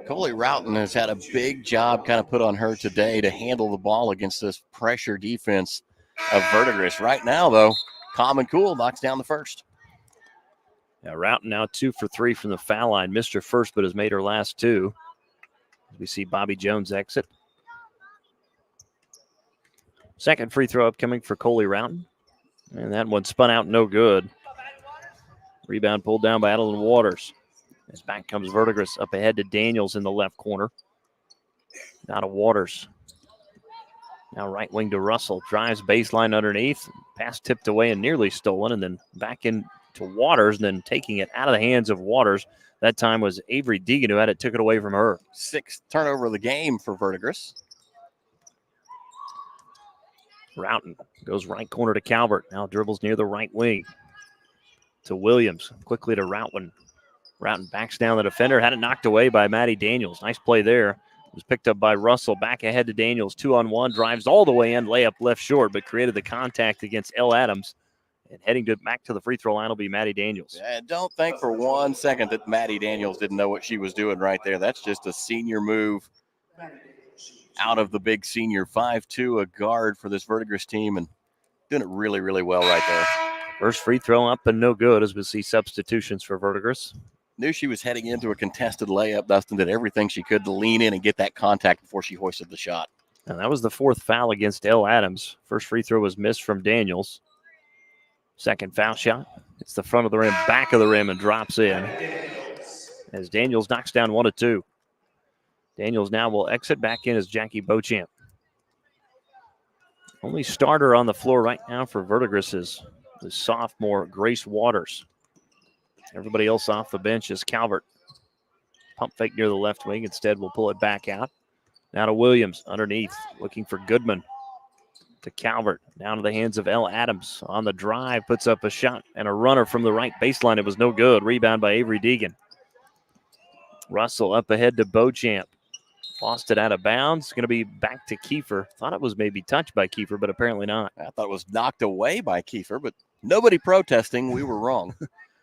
Coley Roughton has had a big job kind of put on her today to handle the ball against this pressure defense of Verdigris. Right now, though, calm and cool, knocks down the first. Now Roughton now 2 for 3 from the foul line. Missed her first, but has made her last two. We see Bobby Jones exit. Second free throw upcoming for Coley Roughton. And that one spun out no good. Rebound pulled down by Adeline Waters. As back comes Verdigris up ahead to Daniels in the left corner. Now to Waters. Now right wing to Russell. Drives baseline underneath. Pass tipped away and nearly stolen. And then back in to Waters. And then taking it out of the hands of Waters. That time was Avery Deegan who had it, took it away from her. 6th turnover of the game for Verdigris. Roughton goes right corner to Calvert. Now dribbles near the right wing. To Williams. Quickly to Roughton. Roughton backs down the defender. Had it knocked away by Maddie Daniels. Nice play there. It was picked up by Russell. Back ahead to Daniels. 2-on-1. Drives all the way in. Layup left short, but created the contact against Elle Adams. And heading back to the free throw line will be Maddie Daniels. Don't think for 1 second that Maddie Daniels didn't know what she was doing right there. That's just a senior move out of the big senior. 5'2", a guard for this Verdigris team, and doing it really, really well right there. First free throw up and no good as we see substitutions for Verdigris. Knew she was heading into a contested layup. Dustin did everything she could to lean in and get that contact before she hoisted the shot. And that was the 4th foul against Elle Adams. First free throw was missed from Daniels. Second foul shot. It's the front of the rim, back of the rim, and drops in. As Daniels knocks down 1 of 2. Daniels now will exit. Back in as Jackie Beauchamp. Only starter on the floor right now for Verdigris is the sophomore Grace Waters. Everybody else off the bench is Calvert. Pump fake near the left wing. Instead, we'll pull it back out. Now to Williams underneath, looking for Goodman. To Calvert, down to the hands of Elle Adams. On the drive, puts up a shot and a runner from the right baseline. It was no good. Rebound by Avery Deegan. Russell up ahead to Beauchamp. Lost it out of bounds. Going to be back to Kiefer. Thought it was maybe touched by Kiefer, but apparently not. I thought it was knocked away by Kiefer, but nobody protesting. We were wrong.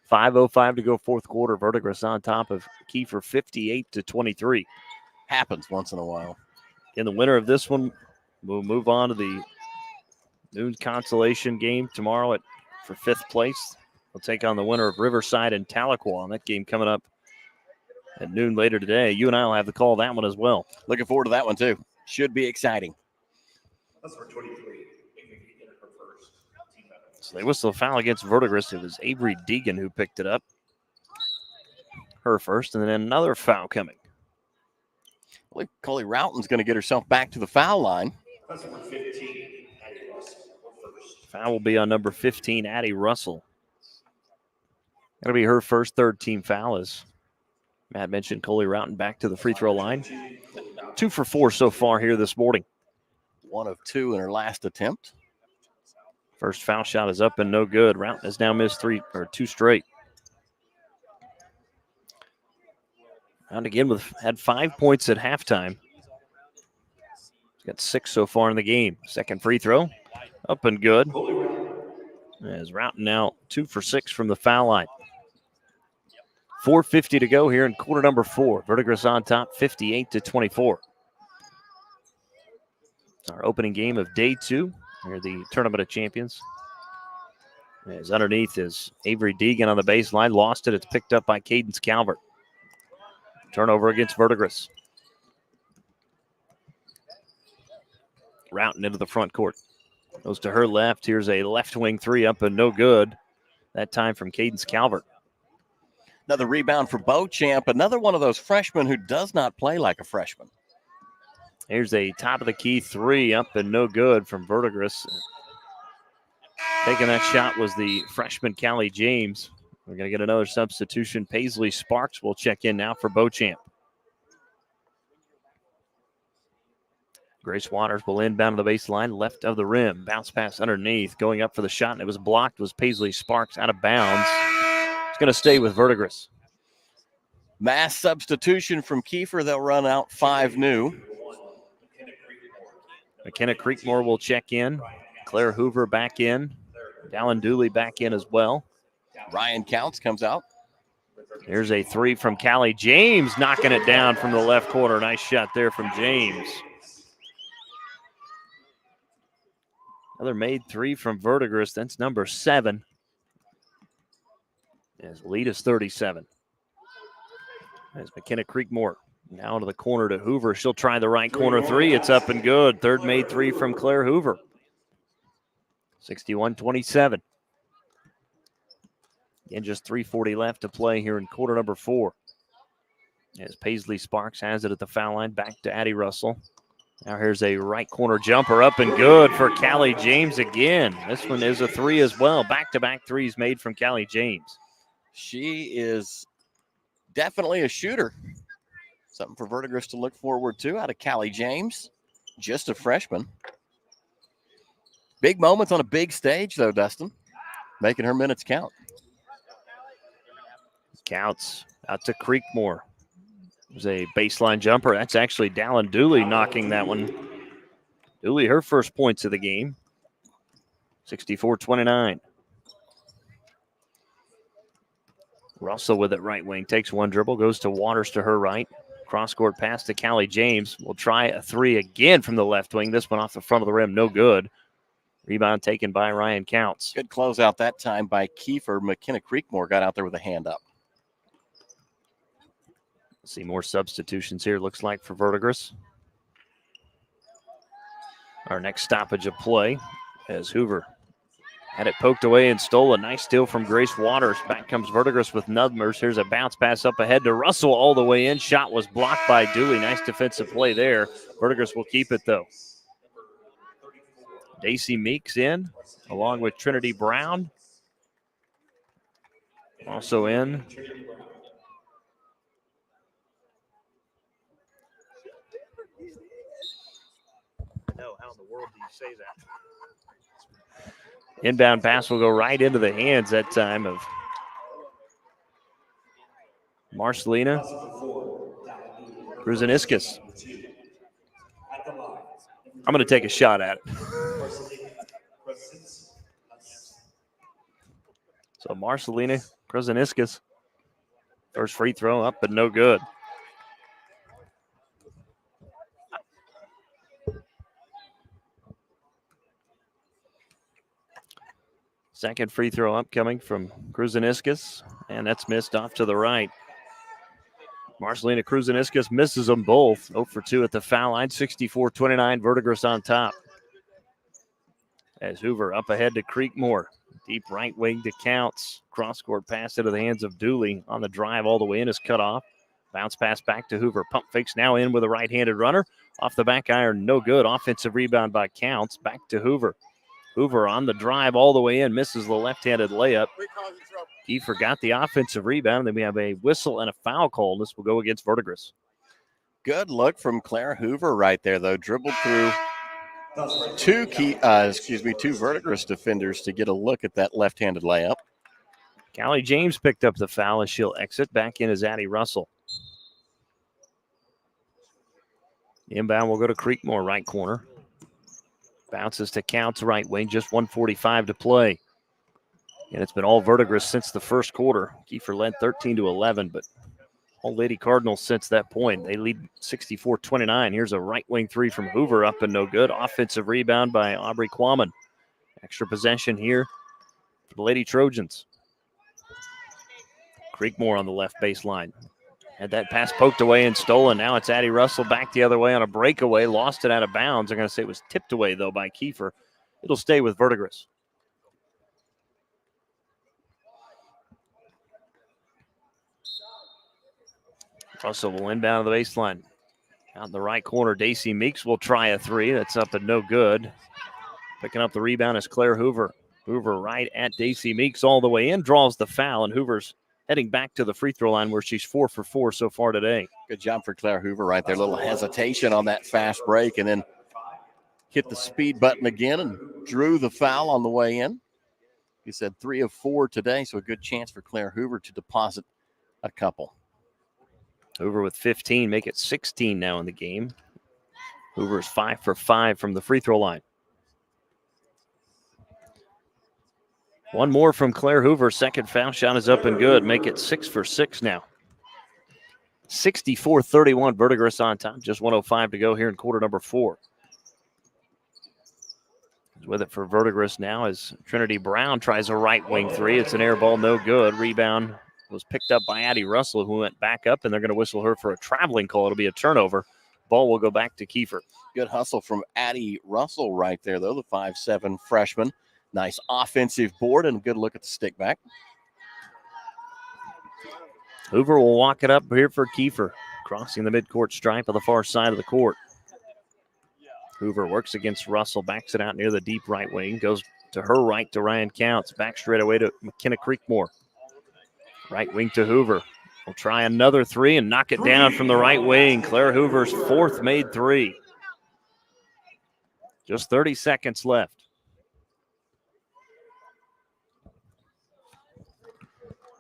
5:05 to go fourth quarter. Verdigris on top of Kiefer 58-23. Happens once in a while. In the winner of this one, we'll move on to the noon consolation game tomorrow for 5th place. We'll take on the winner of Riverside and Tahlequah. That game coming up at noon later today. You and I will have the call of that one as well. Looking forward to that one too. Should be exciting. That's for 23. So they whistle a foul against Verdigris. It was Avery Deegan who picked it up. Her first, and then another foul coming. I believe Coley Roughton's going to get herself back to the foul line. That's number 15. Foul will be on number 15, Addie Russell. That'll be her first third-team foul, as Matt mentioned. Coley Roughton back to the free throw line. 2 for 4 so far here this morning. 1 of 2 in her last attempt. First foul shot is up and no good. Roughton has now missed 2 straight. And again, had 5 points at halftime. He's got 6 so far in the game. Second free throw, up and good. As Routon now 2 for 6 from the foul line. 4:50 to go here in quarter number 4. Verdigris on top, 58-24. It's our opening game of day 2. Here, the Tournament of Champions. As underneath is Avery Deegan on the baseline. Lost it. It's picked up by Cadence Calvert. Turnover against Verdigris. Routing into the front court. Goes to her left. Here's a left wing three up and no good. That time from Cadence Calvert. Another rebound for Beauchamp. Another one of those freshmen who does not play like a freshman. Here's a top of the key three up and no good from Verdigris. Taking that shot was the freshman Callie James. We're going to get another substitution. Paisley Sparks will check in now for Beauchamp. Grace Waters will inbound to the baseline, left of the rim. Bounce pass underneath, going up for the shot, and it was blocked. Was Paisley Sparks out of bounds. It's going to stay with Verdigris. Mass substitution from Kiefer. They'll run out 5 new. McKenna Creekmore will check in. Claire Hoover back in. Dallin Dooley back in as well. Ryan Counts comes out. Here's a three from Callie James, knocking it down from the left corner. Nice shot there from James. Another made three from Verdigris. That's number 7. As the lead is 37. As McKenna Creekmore now to the corner to Hoover. She'll try the right corner three. It's up and good. Third made three from Claire Hoover. 61-27. Again, just 3:40 left to play here in quarter number 4. As Paisley Sparks has it at the foul line. Back to Addie Russell. Now here's a right corner jumper up and good for Callie James again. This one is a three as well. Back-to-back threes made from Callie James. She is definitely a shooter. Something for Verdigris to look forward to out of Callie James. Just a freshman. Big moments on a big stage, though, Dustin. Making her minutes count. Counts out to Creekmore. There's a baseline jumper. That's actually Dallin Dooley knocking that one. Dooley, her first points of the game. 64-29. Russell with it right wing. Takes one dribble. Goes to Waters to her right. Cross-court pass to Callie James. Will try a three again from the left wing. This one off the front of the rim. No good. Rebound taken by Ryan Counts. Good closeout that time by Kiefer. McKenna Creekmore got out there with a hand up. See more substitutions here, looks like, for Verdigris. Our next stoppage of play as Hoover had it poked away and stole a nice steal from Grace Waters. Back comes Verdigris with numbers. Here's a bounce pass up ahead to Russell all the way in. Shot was blocked by Dooley. Nice defensive play there. Verdigris will keep it, though. Daisy Meeks in, along with Trinity Brown. Also in. No, how in the world do you say that? Inbound pass will go right into the hands that time of Marcelina Kruzaniskis. I'm going to take a shot at it. So Marcelina Kruzaniskis, first free throw up, but no good. Second free throw upcoming from Kruzaniskis, and that's missed off to the right. Marcelina Kruzaniskis misses them both. 0 for 2 at the foul line. 64-29, Verdigris on top. As Hoover up ahead to Creekmore. Deep right wing to Counts. Cross-court pass into the hands of Dooley on the drive all the way in is cut off. Bounce pass back to Hoover. Pump fakes now in with a right-handed runner. Off the back iron, no good. Offensive rebound by Counts. Back to Hoover. Hoover on the drive all the way in. Misses the left-handed layup. Kiefer got the offensive rebound. Then we have a whistle and a foul call. This will go against Verdigris. Good look from Claire Hoover right there, though. Dribbled through two Verdigris defenders to get a look at that left-handed layup. Callie James picked up the foul as she'll exit. Back in is Addie Russell. Inbound will go to Creekmore, right corner. Bounces to Counts, right wing, just 1:45 to play. And it's been all Verdigris since the first quarter. Kiefer led 13-11, but all Lady Cardinals since that point. They lead 64-29. Here's a right wing three from Hoover, up and no good. Offensive rebound by Aubrey Quammen. Extra possession here for the Lady Trojans. Creekmore on the left baseline. Had that pass poked away and stolen. Now it's Addie Russell back the other way on a breakaway. Lost it out of bounds. I'm going to say it was tipped away, though, by Kiefer. It'll stay with Verdigris. Russell will inbound to the baseline. Out in the right corner, Daisy Meeks will try a three. That's up and no good. Picking up the rebound is Claire Hoover. Hoover right at Daisy Meeks all the way in. Draws the foul, and Hoover's heading back to the free throw line where she's 4 for 4 so far today. Good job for Claire Hoover right there. A little hesitation on that fast break and then hit the speed button again and drew the foul on the way in. He said 3 of 4 today, so a good chance for Claire Hoover to deposit a couple. Hoover with 15, make it 16 now in the game. Hoover is 5 for 5 from the free throw line. One more from Claire Hoover. Second foul shot is up and good. Make it 6 for 6 now. 64-31, Verdigris on top. Just 1:05 to go here in quarter number 4. With it for Verdigris now as Trinity Brown tries a right wing three. It's an air ball, no good. Rebound was picked up by Addie Russell, who went back up, and they're going to whistle her for a traveling call. It'll be a turnover. Ball will go back to Kiefer. Good hustle from Addie Russell right there, though, the 5'7" freshman. Nice offensive board and a good look at the stick back. Hoover will walk it up here for Kiefer, crossing the midcourt stripe of the far side of the court. Hoover works against Russell, backs it out near the deep right wing, goes to her right to Ryan Counts, back straight away to McKenna Creekmore. Right wing to Hoover. Will try another three and knock it down from the right wing. Claire Hoover's 4th made three. Just 30 seconds left.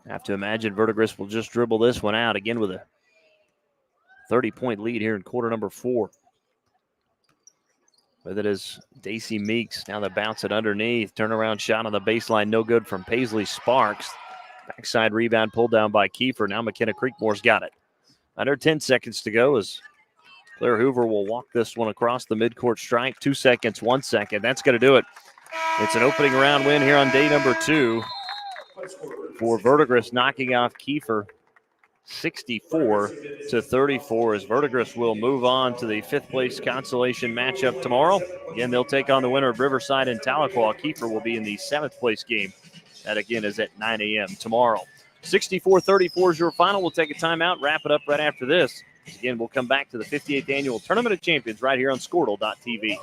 Have to imagine Verdigris will just dribble this one out again with a 30-point lead here in quarter number 4. With it is Daisy Meeks. Now they bounce it underneath. Turnaround shot on the baseline. No good from Paisley Sparks. Backside rebound pulled down by Kiefer. Now McKenna Creekmore's got it. Under 10 seconds to go as Claire Hoover will walk this one across the midcourt stripe. 2 seconds, 1 second. That's going to do it. It's an opening round win here on day number 2 for Verdigris, knocking off Kiefer 64-34 as Verdigris will move on to the 5th place consolation matchup tomorrow. Again, they'll take on the winner of Riverside and Tahlequah. Kiefer will be in the 7th place game. That again is at 9 a.m. tomorrow. 64-34 is your final. We'll take a timeout, wrap it up right after this. Again, we'll come back to the 58th annual Tournament of Champions right here on Squirtle.tv.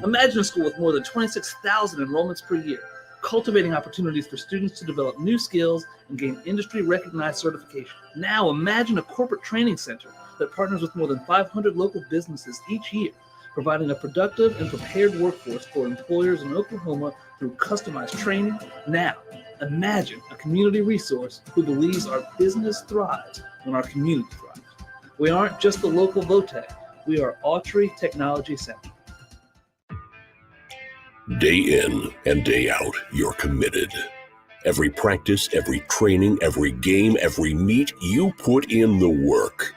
Imagine a school with more than 26,000 enrollments per year, cultivating opportunities for students to develop new skills and gain industry-recognized certification. Now imagine a corporate training center that partners with more than 500 local businesses each year, providing a productive and prepared workforce for employers in Oklahoma through customized training. Now, imagine a community resource who believes our business thrives when our community thrives. We aren't just the local VOTEC. We are Autry Technology Center. Day in and day out, you're committed. Every practice, every training, every game, every meet, you put in the work.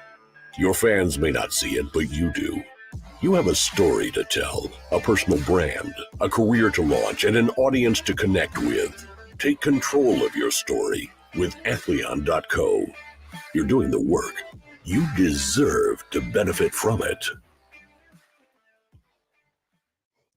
Your fans may not see it, but you do. You have a story to tell, a personal brand, a career to launch, and an audience to connect with. Take control of your story with Athleon.co. You're doing the work. You deserve to benefit from it.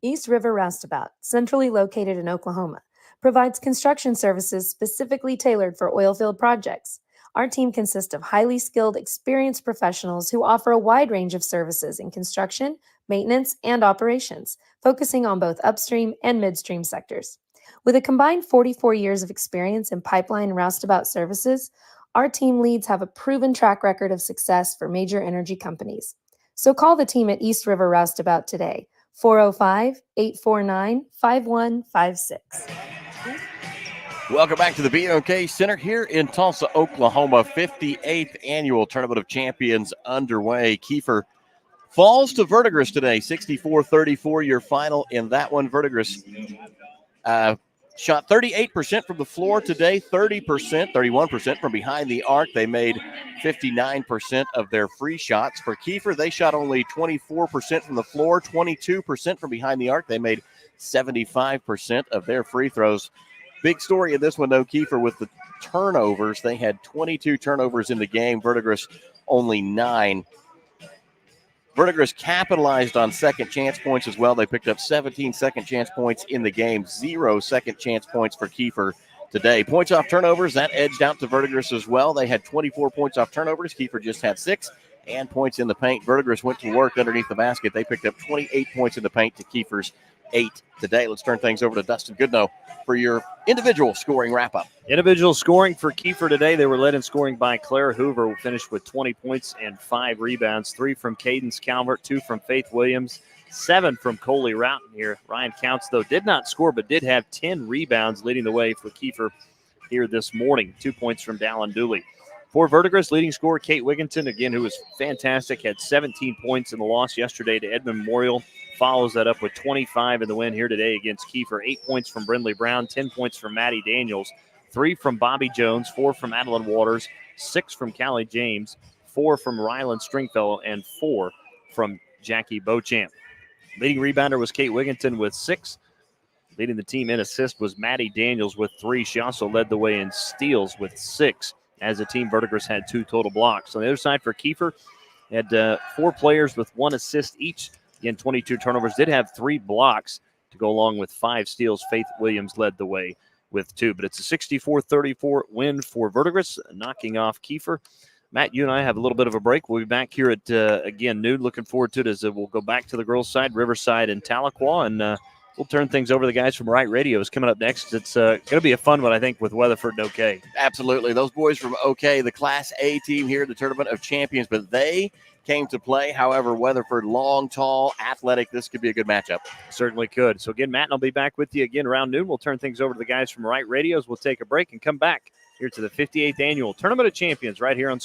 East River Roustabout, centrally located in Oklahoma, provides construction services specifically tailored for oilfield projects. Our team consists of highly skilled, experienced professionals who offer a wide range of services in construction, maintenance, and operations, focusing on both upstream and midstream sectors. With a combined 44 years of experience in pipeline and roustabout services, our team leads have a proven track record of success for major energy companies. So call the team at East River Roustabout today, 405-849-5156. Welcome back to the BOK Center here in Tulsa, Oklahoma. 58th Annual Tournament of Champions underway. Kiefer falls to Verdigris today, 64-34, your final in that one. Verdigris shot 38% from the floor today, 31% from behind the arc. They made 59% of their free shots. For Kiefer, they shot only 24% from the floor, 22% from behind the arc. They made 75% of their free throws. Big story in this one, though, Kiefer, with the turnovers. They had 22 turnovers in the game. Verdigris only 9. Verdigris capitalized on second chance points as well. They picked up 17 second chance points in the game, 0 second chance points for Kiefer today. Points off turnovers, that edged out to Verdigris as well. They had 24 points off turnovers. Kiefer just had 6. And points in the paint. Verdigris went to work underneath the basket. They picked up 28 points in the paint to Kiefer's 8 today. Let's turn things over to Dustin Goodnow for your individual scoring wrap-up. Individual scoring for Kiefer today. They were led in scoring by Claire Hoover, who finished with 20 points and 5 rebounds. 3 from Cadence Calvert, 2 from Faith Williams, 7 from Coley Roughton here. Ryan Counts, though, did not score, but did have 10 rebounds, leading the way for Kiefer here this morning. 2 points from Dallin Dooley. For Verdigris, leading scorer Kate Wigginton, again, who was fantastic, had 17 points in the loss yesterday to Edmond Memorial. Follows that up with 25 in the win here today against Kiefer. 8 points from Brindley Brown, 10 points from Maddie Daniels, 3 from Bobby Jones, 4 from Adeline Waters, 6 from Callie James, 4 from Ryland Stringfellow, and 4 from Jackie Beauchamp. Leading rebounder was Kate Wigginton with 6. Leading the team in assist was Maddie Daniels with 3. She also led the way in steals with 6. As a team, Verdigris had 2 total blocks. On the other side for Kiefer, had 4 players with 1 assist each. Again, 22 turnovers. Did have 3 blocks to go along with 5 steals. Faith Williams led the way with 2. But it's a 64-34 win for Verdigris, knocking off Kiefer. Matt, you and I have a little bit of a break. We'll be back here at, again, noon. Looking forward to it as we'll go back to the girls' side, Riverside and Tahlequah, and we'll turn things over to the guys from Wright Radio. Is coming up next. It's going to be a fun one, I think, with Weatherford and OK. Absolutely. Those boys from OK, the Class A team here at the Tournament of Champions, but they came to play. However, Weatherford, long, tall, athletic. This could be a good matchup. Certainly could. So, again, Matt and I'll be back with you again around noon. We'll turn things over to the guys from Wright Radios. We'll take a break and come back here to the 58th Annual Tournament of Champions right here on